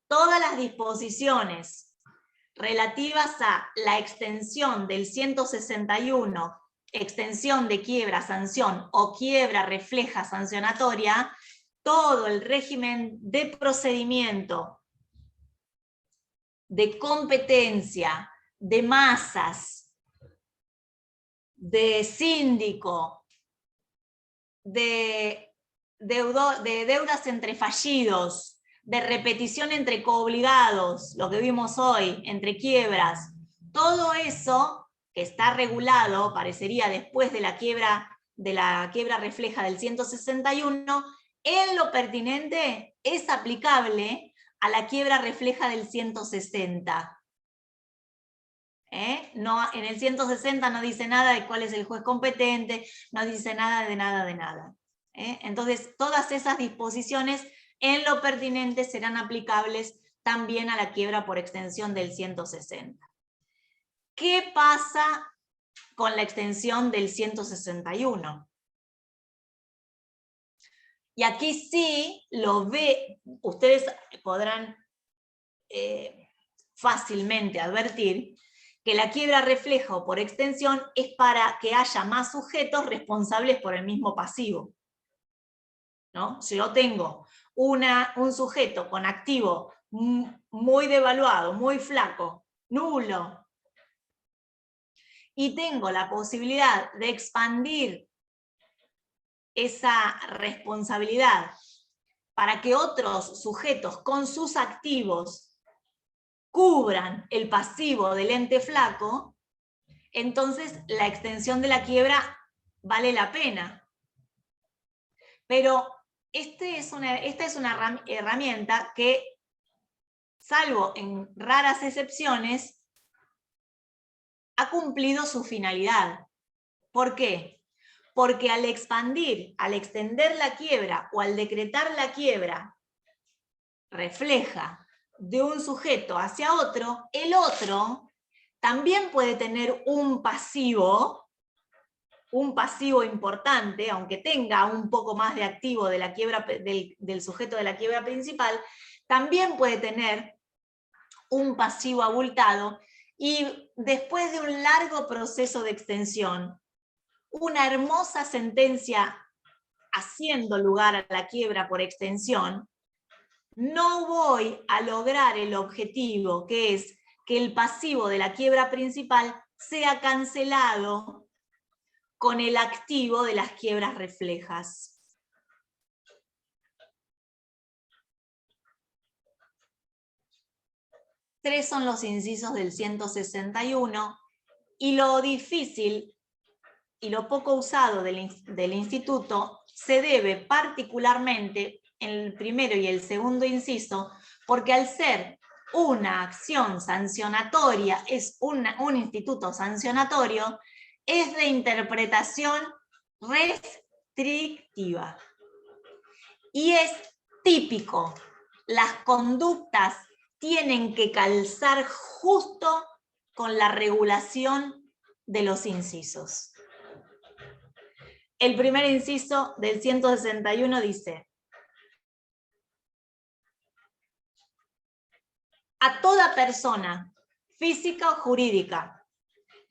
[SPEAKER 2] Todas las disposiciones relativas a la extensión del 161, extensión de quiebra, sanción o quiebra refleja sancionatoria, todo el régimen de procedimiento, de competencia, de masas, de síndico, de deudas entre fallidos, de repetición entre coobligados, lo que vimos hoy, entre quiebras, todo eso que está regulado, parecería después de la quiebra refleja del 161, en lo pertinente es aplicable a la quiebra refleja del 160. No, en el 160 no dice nada de cuál es el juez competente, no dice nada de nada. Entonces, todas esas disposiciones en lo pertinente serán aplicables también a la quiebra por extensión del 160. ¿Qué pasa con la extensión del 161? Y aquí sí lo ve, ustedes podrán fácilmente advertir que la quiebra refleja o por extensión es para que haya más sujetos responsables por el mismo pasivo, ¿no? Si yo tengo un sujeto con activo muy devaluado, muy flaco, nulo, y tengo la posibilidad de expandir esa responsabilidad para que otros sujetos con sus activos cubran el pasivo del ente flaco, entonces la extensión de la quiebra vale la pena. Pero esta es una herramienta que, salvo en raras excepciones, ha cumplido su finalidad. ¿Por qué? Porque al extender la quiebra o al decretar la quiebra refleja de un sujeto hacia otro, el otro también puede tener un pasivo importante, aunque tenga un poco más de activo de la quiebra, del sujeto de la quiebra principal, también puede tener un pasivo abultado, y después de un largo proceso de extensión, una hermosa sentencia haciendo lugar a la quiebra por extensión, no voy a lograr el objetivo, que es que el pasivo de la quiebra principal sea cancelado con el activo de las quiebras reflejas. Tres son los incisos del 161, y lo difícil y lo poco usado del instituto se debe particularmente en el primero y el segundo inciso, porque al ser una acción sancionatoria, es un instituto sancionatorio, es de interpretación restrictiva. Y es típico, las conductas tienen que calzar justo con la regulación de los incisos. El primer inciso del 161 dice: a toda persona, física o jurídica,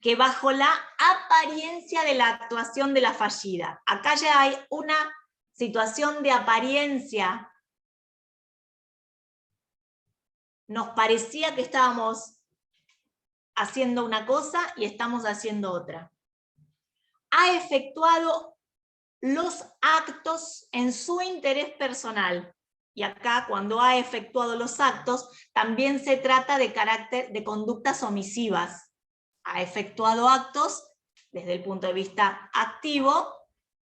[SPEAKER 2] que bajo la apariencia de la actuación de la fallida, acá ya hay una situación de apariencia, nos parecía que estábamos haciendo una cosa y estamos haciendo otra, ha efectuado los actos en su interés personal. Y acá, cuando ha efectuado los actos, también se trata de conductas omisivas. Ha efectuado actos desde el punto de vista activo,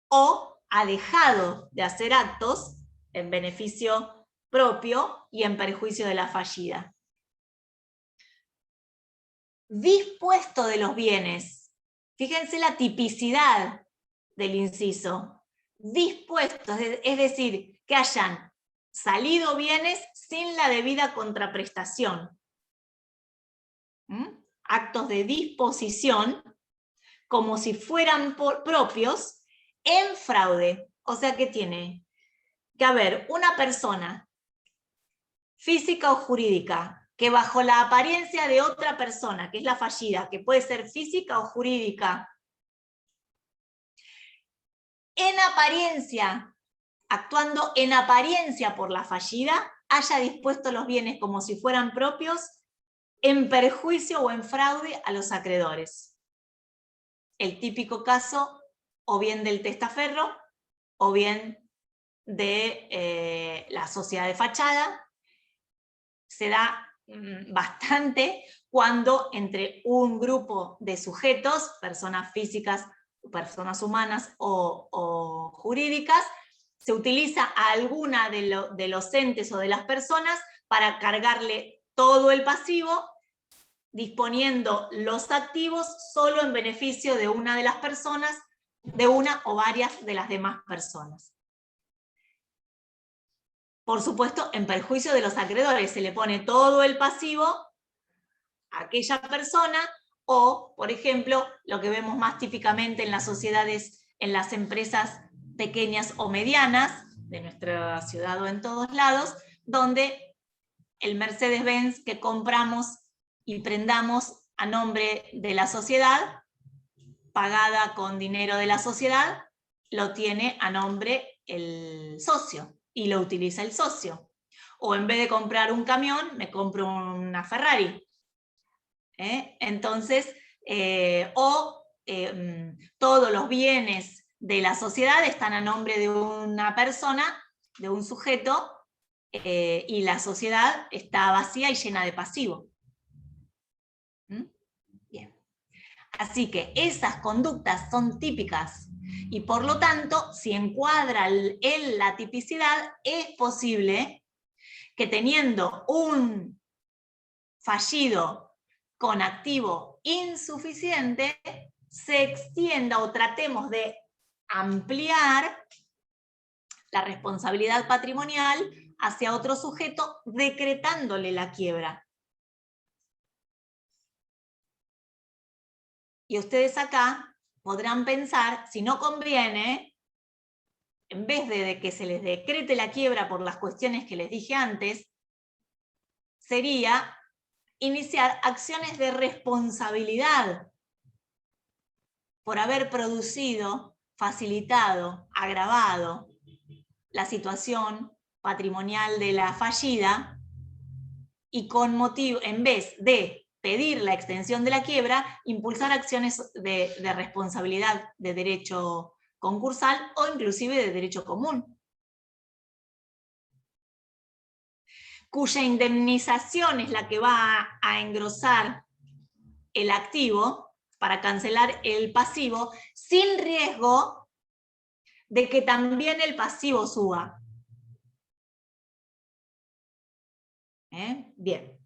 [SPEAKER 2] o ha dejado de hacer actos en beneficio propio y en perjuicio de la fallida. Dispuesto de los bienes. Fíjense la tipicidad del inciso. Dispuestos, es decir, que hayan salido bienes sin la debida contraprestación. Actos de disposición, como si fueran propios, en fraude. O sea que tiene que haber una persona física o jurídica, que bajo la apariencia de otra persona, que es la fallida, que puede ser física o jurídica, en apariencia, actuando en apariencia por la fallida, haya dispuesto los bienes como si fueran propios, en perjuicio o en fraude a los acreedores. El típico caso, o bien del testaferro, o bien de la sociedad de fachada, se da bastante cuando entre un grupo de sujetos, personas físicas, personas humanas o jurídicas, se utiliza a alguna de los entes o de las personas para cargarle todo el pasivo, disponiendo los activos solo en beneficio de una de las personas, de una o varias de las demás personas. Por supuesto, en perjuicio de los acreedores, se le pone todo el pasivo a aquella persona, o, por ejemplo, lo que vemos más típicamente en las sociedades, en las empresas pequeñas o medianas, de nuestra ciudad o en todos lados, donde el Mercedes-Benz que compramos y prendamos a nombre de la sociedad, pagada con dinero de la sociedad, lo tiene a nombre el socio, y lo utiliza el socio. O en vez de comprar un camión, me compro una Ferrari. Entonces, todos los bienes de la sociedad están a nombre de una persona, de un sujeto, y la sociedad está vacía y llena de pasivo. Bien. Así que esas conductas son típicas, y por lo tanto, si encuadra en la tipicidad, es posible que teniendo un fallido con activo insuficiente, se extienda o tratemos de ampliar la responsabilidad patrimonial hacia otro sujeto, decretándole la quiebra. Y ustedes acá podrán pensar, si no conviene, en vez de que se les decrete la quiebra por las cuestiones que les dije antes, sería iniciar acciones de responsabilidad por haber producido, facilitado, agravado la situación patrimonial de la fallida, y con motivo, en vez de pedir la extensión de la quiebra, impulsar acciones de responsabilidad de derecho concursal o inclusive de derecho común, cuya indemnización es la que va a engrosar el activo para cancelar el pasivo, sin riesgo de que también el pasivo suba. Bien.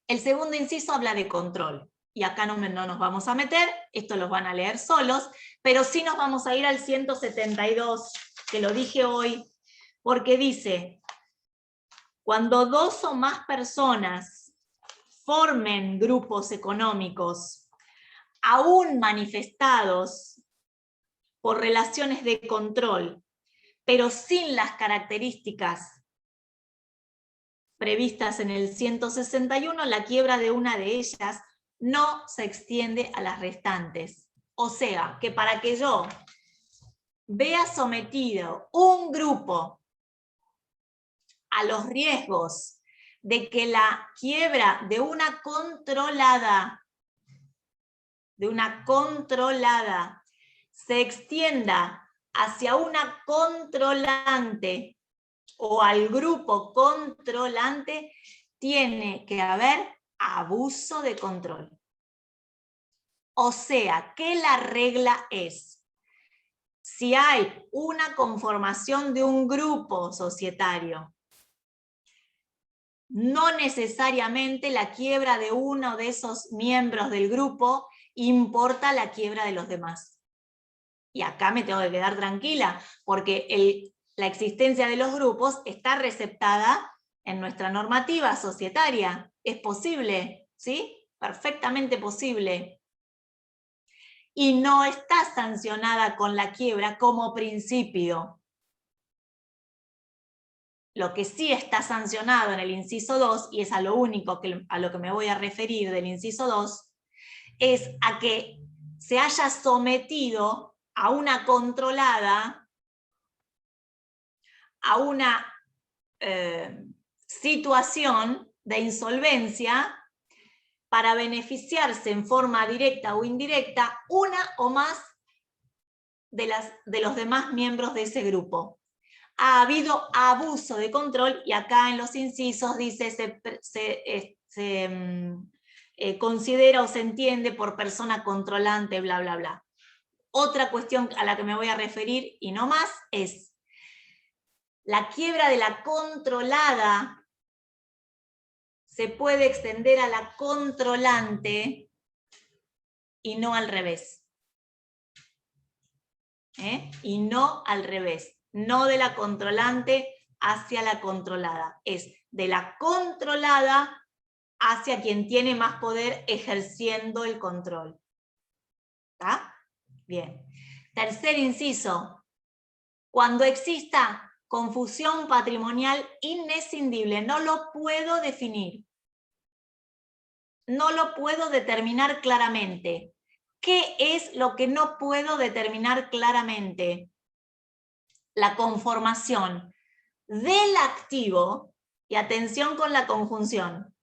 [SPEAKER 2] El segundo inciso habla de control, y acá no nos vamos a meter, esto los van a leer solos, pero sí nos vamos a ir al 172, que lo dije hoy, porque dice: cuando dos o más personas formen grupos económicos, aún manifestados por relaciones de control, pero sin las características previstas en el 161, la quiebra de una de ellas no se extiende a las restantes. O sea, que para que yo vea sometido un grupo a los riesgos de que la quiebra de una controlada se extienda hacia una controlante o al grupo controlante, tiene que haber abuso de control. O sea, que la regla es: si hay una conformación de un grupo societario, no necesariamente la quiebra de uno de esos miembros del grupo importa la quiebra de los demás. Y acá me tengo que quedar tranquila, porque la existencia de los grupos está receptada en nuestra normativa societaria. Es posible, ¿sí? Perfectamente posible. Y no está sancionada con la quiebra como principio. Lo que sí está sancionado en el inciso 2, y es a lo único a lo que me voy a referir del inciso 2, es a que se haya sometido a una controlada, a una situación de insolvencia para beneficiarse en forma directa o indirecta una o más de los demás miembros de ese grupo. Ha habido abuso de control, y acá en los incisos dice se considera o se entiende por persona controlante, bla, bla, bla. Otra cuestión a la que me voy a referir, y no más, es la quiebra de la controlada se puede extender a la controlante y no al revés. Y no al revés. No de la controlante hacia la controlada. Es de la controlada hacia quien tiene más poder ejerciendo el control. ¿Está? Bien. Tercer inciso. Cuando exista confusión patrimonial inescindible, no lo puedo definir. No lo puedo determinar claramente. ¿Qué es lo que no puedo determinar claramente? La conformación del activo, y atención con la conjunción,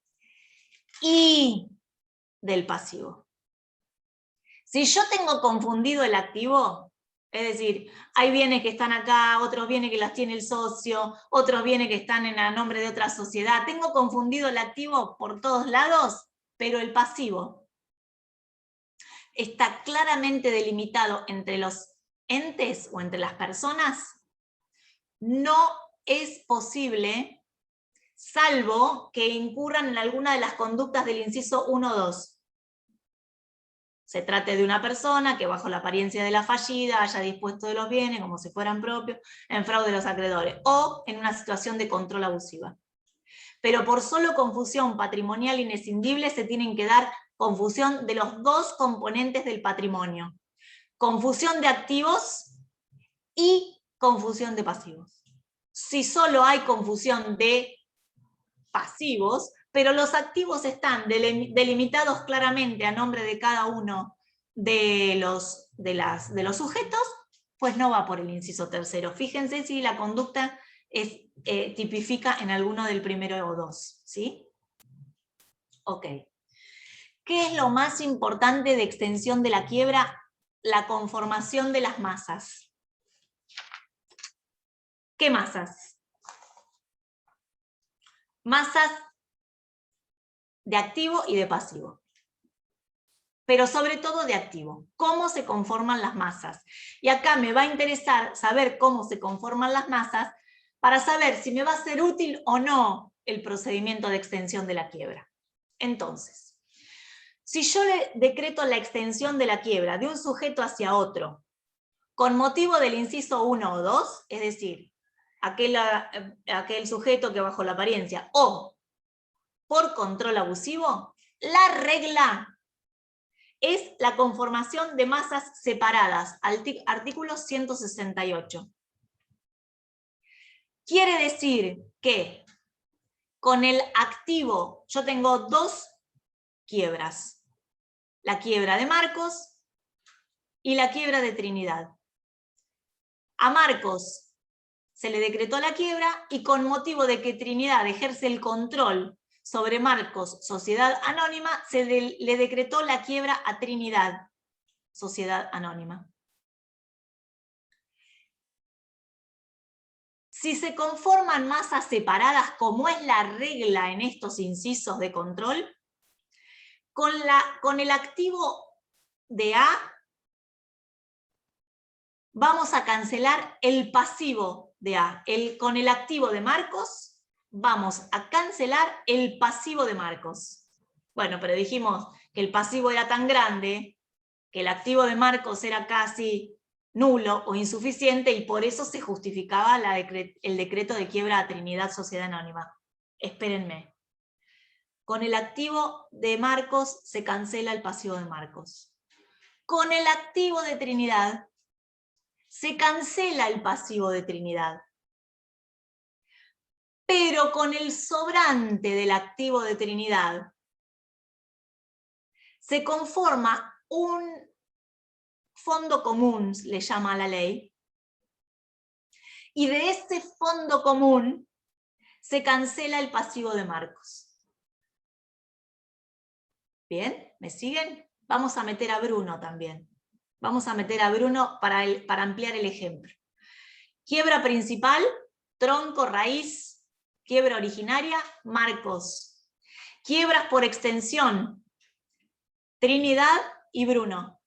[SPEAKER 2] y del pasivo. Si yo tengo confundido el activo, es decir, hay bienes que están acá, otros bienes que las tiene el socio, otros bienes que están a nombre de otra sociedad, tengo confundido el activo por todos lados, pero el pasivo está claramente delimitado entre los entes o entre las personas, no es posible, salvo que incurran en alguna de las conductas del inciso 1 o 2. Se trate de una persona que bajo la apariencia de la fallida haya dispuesto de los bienes como si fueran propios, en fraude de los acreedores, o en una situación de control abusiva. Pero por solo confusión patrimonial inescindible se tienen que dar confusión de los dos componentes del patrimonio. Confusión de activos y confusión de pasivos. Si solo hay confusión de pasivos, pero los activos están delimitados claramente a nombre de cada uno de los sujetos, pues no va por el inciso tercero. Fíjense si la conducta tipifica en alguno del primero o dos, ¿sí? Ok. ¿Qué es lo más importante de extensión de la quiebra? La conformación de las masas. ¿Qué masas? Masas de activo y de pasivo. Pero sobre todo de activo. ¿Cómo se conforman las masas? Y acá me va a interesar saber cómo se conforman las masas para saber si me va a ser útil o no el procedimiento de extensión de la quiebra. Entonces, si yo le decreto la extensión de la quiebra de un sujeto hacia otro, con motivo del inciso 1 o 2, es decir, aquel sujeto que bajo la apariencia, o por control abusivo, la regla es la conformación de masas separadas, artículo 168. Quiere decir que con el activo yo tengo dos quiebras, la quiebra de Marcos y la quiebra de Trinidad. A Marcos se le decretó la quiebra y con motivo de que Trinidad ejerce el control sobre Marcos, sociedad anónima, se le decretó la quiebra a Trinidad, sociedad anónima. Si se conforman masas separadas, como es la regla en estos incisos de control, con el activo de A vamos a cancelar el pasivo de A. Con el activo de Marcos vamos a cancelar el pasivo de Marcos. Bueno, pero dijimos que el pasivo era tan grande que el activo de Marcos era casi nulo o insuficiente y por eso se justificaba el decreto de quiebra a Trinidad Sociedad Anónima. Espérenme. Con el activo de Marcos se cancela el pasivo de Marcos. Con el activo de Trinidad se cancela el pasivo de Trinidad. pero con el sobrante del activo de Trinidad se conforma un fondo común, le llama la ley, y de ese fondo común se cancela el pasivo de Marcos. ¿Bien? ¿Me siguen? Vamos a meter a Bruno también. Vamos a meter a Bruno para ampliar el ejemplo. Quiebra principal, tronco, raíz, quiebra originaria, Marcos. Quiebras por extensión, Trinidad y Bruno.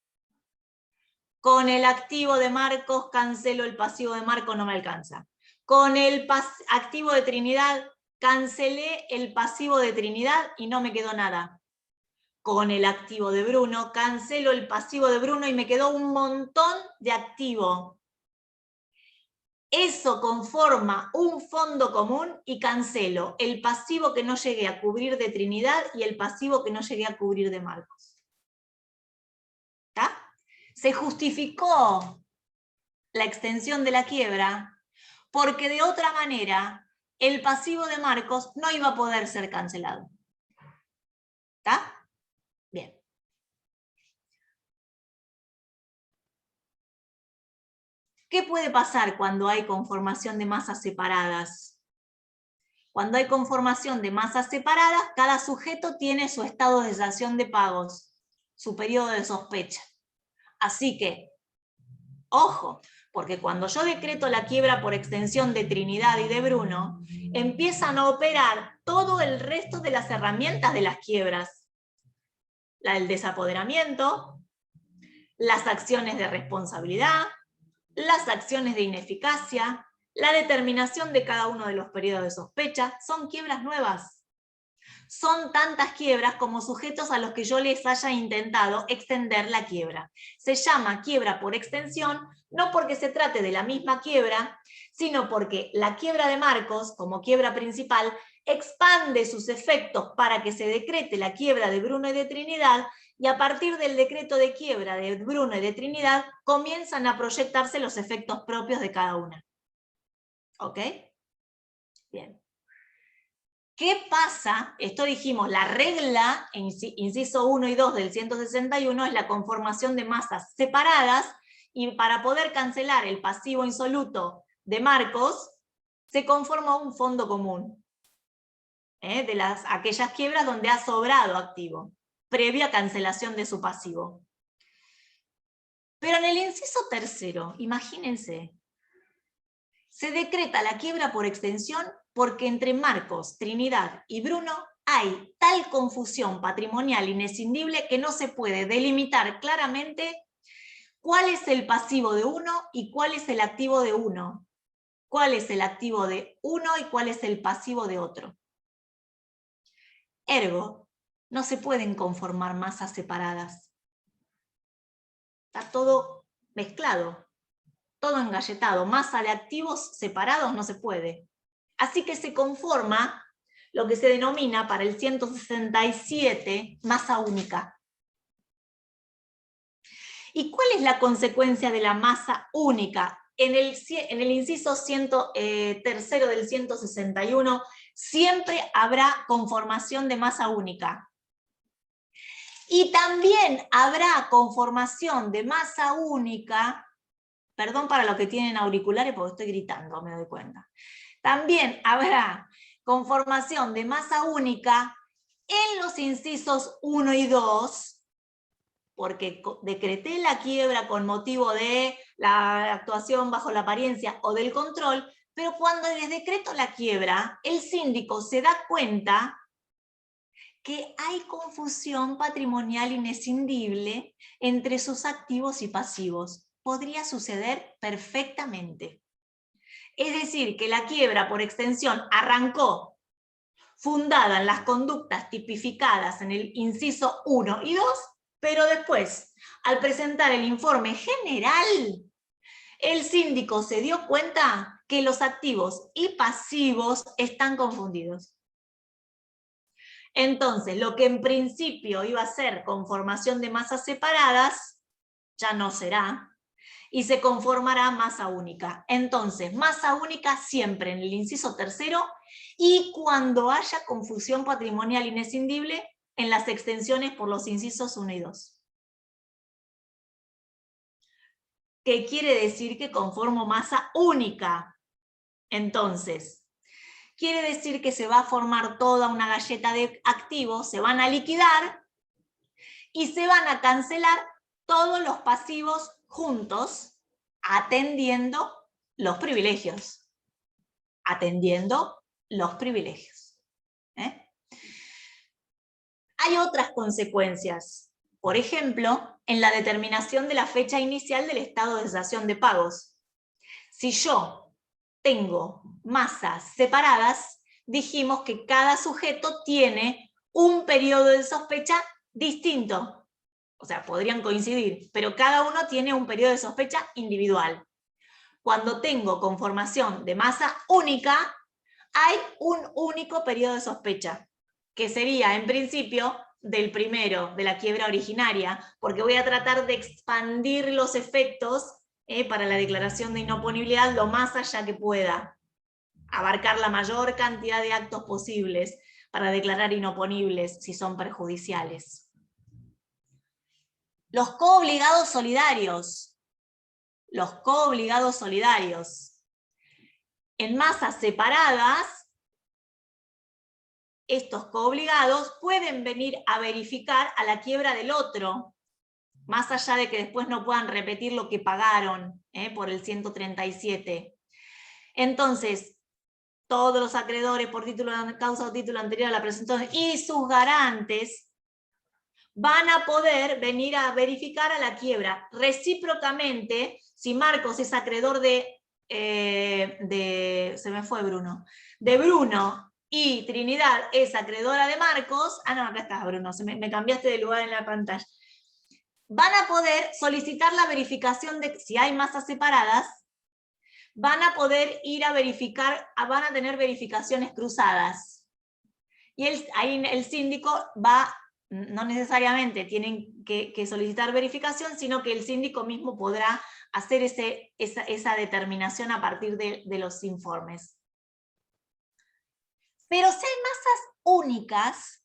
[SPEAKER 2] Con el activo de Marcos cancelo el pasivo de Marcos, no me alcanza. Con el activo de Trinidad cancelé el pasivo de Trinidad y no me quedó nada. Con el activo de Bruno cancelo el pasivo de Bruno y me quedó un montón de activo. Eso conforma un fondo común y cancelo el pasivo que no llegué a cubrir de Trinidad y el pasivo que no llegué a cubrir de Marcos. ¿Está? Se justificó la extensión de la quiebra porque de otra manera el pasivo de Marcos no iba a poder ser cancelado. ¿Está? Bien. ¿Qué puede pasar cuando hay conformación de masas separadas? Cuando hay conformación de masas separadas, cada sujeto tiene su estado de cesación de pagos, su periodo de sospecha. Así que, ojo, porque cuando yo decreto la quiebra por extensión de Trinidad y de Bruno, empiezan a operar todo el resto de las herramientas de las quiebras. La del desapoderamiento, las acciones de responsabilidad, las acciones de ineficacia, la determinación de cada uno de los periodos de sospecha, son quiebras nuevas. Son tantas quiebras como sujetos a los que yo les haya intentado extender la quiebra. Se llama quiebra por extensión, no porque se trate de la misma quiebra, sino porque la quiebra de Marcos, como quiebra principal, expande sus efectos para que se decrete la quiebra de Bruno y de Trinidad, y a partir del decreto de quiebra de Bruno y de Trinidad comienzan a proyectarse los efectos propios de cada una. ¿Ok? Bien. ¿Qué pasa? Esto dijimos, la regla, inciso 1 y 2 del 161, es la conformación de masas separadas, y para poder cancelar el pasivo insoluto de Marcos, se conforma un fondo común, de aquellas quiebras donde ha sobrado activo, previa cancelación de su pasivo. Pero en el inciso tercero, imagínense, se decreta la quiebra por extensión porque entre Marcos, Trinidad y Bruno hay tal confusión patrimonial inescindible que no se puede delimitar claramente cuál es el pasivo de uno y cuál es el activo de uno, cuál es el activo de uno y cuál es el pasivo de otro. Ergo, no se pueden conformar masas separadas. Está todo mezclado, todo engalletado. Masa de activos separados no se puede. Así que se conforma lo que se denomina para el 167 masa única. ¿Y cuál es la consecuencia de la masa única? En el inciso tercero del 161 siempre habrá conformación de masa única. Y también habrá conformación de masa única, perdón para los que tienen auriculares porque estoy gritando, me doy cuenta. También habrá conformación de masa única en los incisos 1 y 2, porque decreté la quiebra con motivo de la actuación bajo la apariencia o del control, pero cuando les decreto la quiebra, el síndico se da cuenta que hay confusión patrimonial inescindible entre sus activos y pasivos. Podría suceder perfectamente. Es decir, que la quiebra por extensión arrancó fundada en las conductas tipificadas en el inciso 1 y 2, pero después, al presentar el informe general, el síndico se dio cuenta que los activos y pasivos están confundidos. Entonces, lo que en principio iba a ser conformación de masas separadas, ya no será, y se conformará masa única. Entonces, masa única siempre en el inciso tercero, y cuando haya confusión patrimonial inescindible en las extensiones por los incisos 1 y 2. ¿Qué quiere decir que conformo masa única? Entonces, quiere decir que se va a formar toda una galleta de activos, se van a liquidar y se van a cancelar todos los pasivos juntos, atendiendo los privilegios. Atendiendo los privilegios. Hay otras consecuencias. Por ejemplo, en la determinación de la fecha inicial del estado de cesación de pagos. Si yo tengo masas separadas, dijimos que cada sujeto tiene un periodo de sospecha distinto. O sea, podrían coincidir, pero cada uno tiene un periodo de sospecha individual. Cuando tengo conformación de masa única, hay un único periodo de sospecha, que sería, en principio, del primero, de la quiebra originaria, porque voy a tratar de expandir los efectos para la declaración de inoponibilidad lo más allá que pueda, abarcar la mayor cantidad de actos posibles para declarar inoponibles si son perjudiciales. Los coobligados solidarios. Los coobligados solidarios. En masas separadas, estos coobligados pueden venir a verificar a la quiebra del otro, más allá de que después no puedan repetir lo que pagaron por el 137. Entonces, todos los acreedores por título de causa o título anterior a la presentación y sus garantes van a poder venir a verificar a la quiebra. Recíprocamente, si Marcos es acreedor de Bruno, y Trinidad es acreedora de Marcos, no, acá estás Bruno, me cambiaste de lugar en la pantalla, van a poder solicitar la verificación de si hay masas separadas, van a poder ir a verificar, van a tener verificaciones cruzadas. Y ahí el síndico va, no necesariamente tienen que solicitar verificación, sino que el síndico mismo podrá hacer esa determinación a partir de los informes. Pero si hay masas únicas,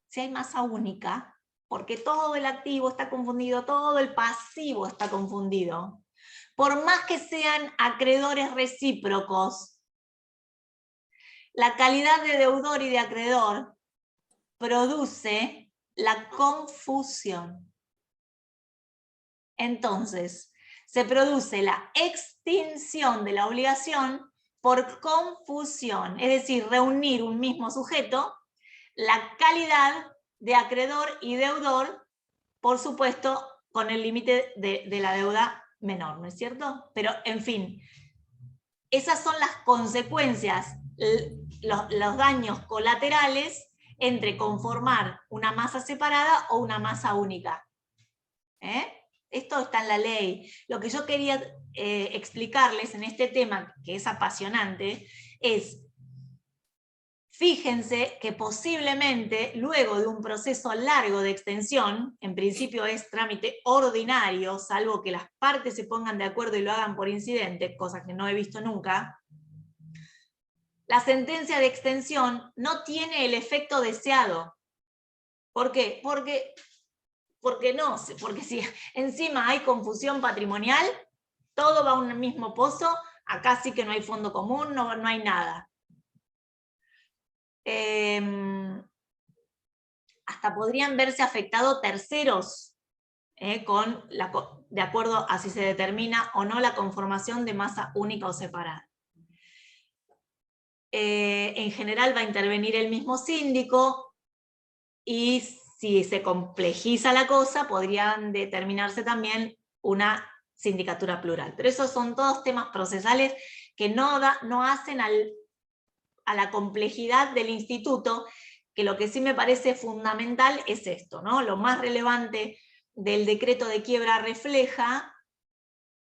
[SPEAKER 2] si hay masa única, porque todo el activo está confundido, todo el pasivo está confundido, por más que sean acreedores recíprocos, la calidad de deudor y de acreedor produce la confusión. Entonces, se produce la extinción de la obligación por confusión, es decir, reunir un mismo sujeto, la calidad de acreedor y deudor, por supuesto, con el límite de la deuda menor, ¿no es cierto? Pero, en fin, esas son las consecuencias, los daños colaterales entre conformar una masa separada o una masa única. Esto está en la ley. Lo que yo quería explicarles en este tema, que es apasionante, es, fíjense que posiblemente, luego de un proceso largo de extensión, en principio es trámite ordinario, salvo que las partes se pongan de acuerdo y lo hagan por incidente, cosa que no he visto nunca, la sentencia de extensión no tiene el efecto deseado. ¿Por qué? Porque si encima hay confusión patrimonial, todo va a un mismo pozo, acá sí que no hay fondo común, no hay nada. Hasta podrían verse afectados terceros, de acuerdo a si se determina o no la conformación de masa única o separada. En general va a intervenir el mismo síndico, y si se complejiza la cosa, podrían determinarse también una sindicatura plural. Pero esos son todos temas procesales que no hacen a la complejidad del instituto, que lo que sí me parece fundamental es esto, ¿no? Lo más relevante del decreto de quiebra refleja,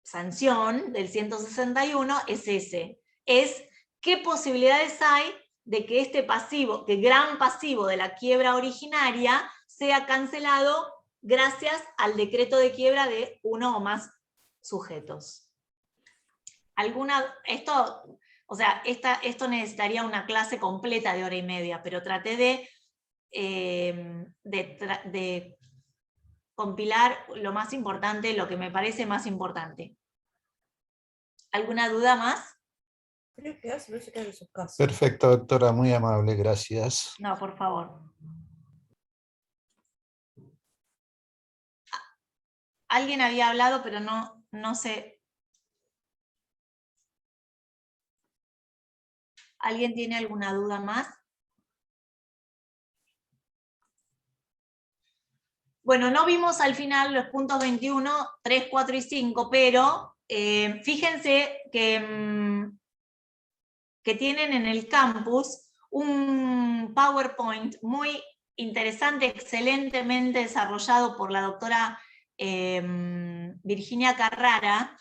[SPEAKER 2] sanción del 161, es ese. Es qué posibilidades hay de que este pasivo, que gran pasivo de la quiebra originaria, sea cancelado gracias al decreto de quiebra de uno o más sujetos. Esto necesitaría una clase completa de 1h30, pero traté de compilar lo más importante, lo que me parece más importante. ¿Alguna duda más?
[SPEAKER 6] Creo que hace, no se queda en sus casas.
[SPEAKER 5] Perfecto, doctora, muy amable, gracias.
[SPEAKER 2] No, por favor. Alguien había hablado, pero no sé. ¿Alguien tiene alguna duda más? Bueno, no vimos al final los puntos 21, 3, 4 y 5, pero fíjense que tienen en el campus un PowerPoint muy interesante, excelentemente desarrollado por la doctora Virginia Carrara,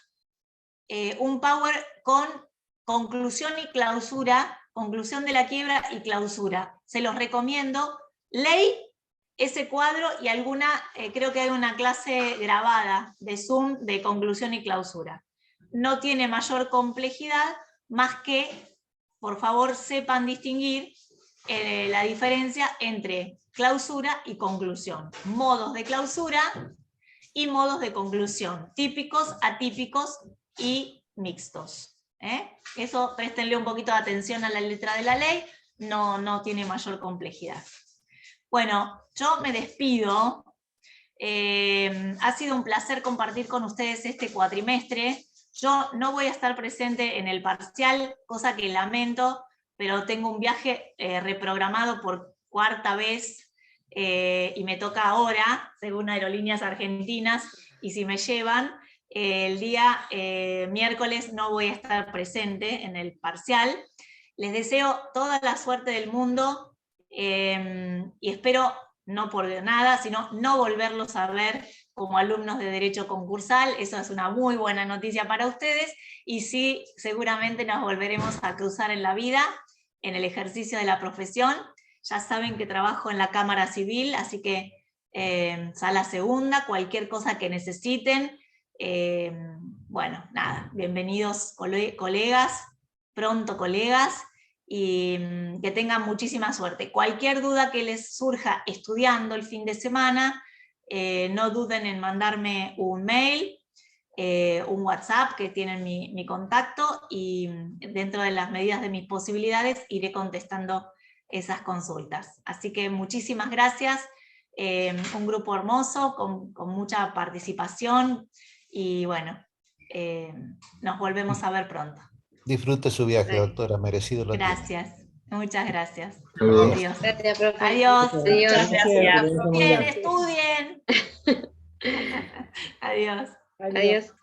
[SPEAKER 2] un Power con conclusión y clausura, conclusión de la quiebra y clausura. Se los recomiendo. Ley ese cuadro y creo que hay una clase grabada de Zoom de conclusión y clausura. No tiene mayor complejidad, más que, por favor, sepan distinguir la diferencia entre clausura y conclusión. Modos de clausura y modos de conclusión, típicos, atípicos y mixtos. Eso, préstenle un poquito de atención a la letra de la ley, no tiene mayor complejidad. Bueno, yo me despido. Ha sido un placer compartir con ustedes este cuatrimestre. Yo no voy a estar presente en el parcial, cosa que lamento, pero tengo un viaje reprogramado por 4ª vez y me toca ahora, según Aerolíneas Argentinas, y si me llevan, el día miércoles no voy a estar presente en el parcial. Les deseo toda la suerte del mundo y espero, no por nada, sino no volverlos a ver como alumnos de Derecho Concursal. Eso es una muy buena noticia para ustedes, y sí, seguramente nos volveremos a cruzar en la vida, en el ejercicio de la profesión. Ya saben que trabajo en la Cámara Civil, así que sala segunda, cualquier cosa que necesiten. Bueno, nada, bienvenidos colegas, pronto colegas, y que tengan muchísima suerte. Cualquier duda que les surja estudiando el fin de semana, no duden en mandarme un mail, un WhatsApp, que tienen mi contacto, y dentro de las medidas de mis posibilidades iré contestando esas consultas. Así que muchísimas gracias, un grupo hermoso, con mucha participación, y bueno, nos volvemos a ver pronto.
[SPEAKER 5] Disfrute su viaje,
[SPEAKER 2] Sí.
[SPEAKER 5] doctora, merecido lo tiene.
[SPEAKER 2] Gracias, muchas gracias.
[SPEAKER 3] Saludos.
[SPEAKER 2] Adiós.
[SPEAKER 6] Gracias, profe.
[SPEAKER 2] Adiós.
[SPEAKER 6] Adiós.
[SPEAKER 2] Muchas gracias.
[SPEAKER 1] Gracias.
[SPEAKER 2] Bien, estudien. Adiós.
[SPEAKER 6] Adiós.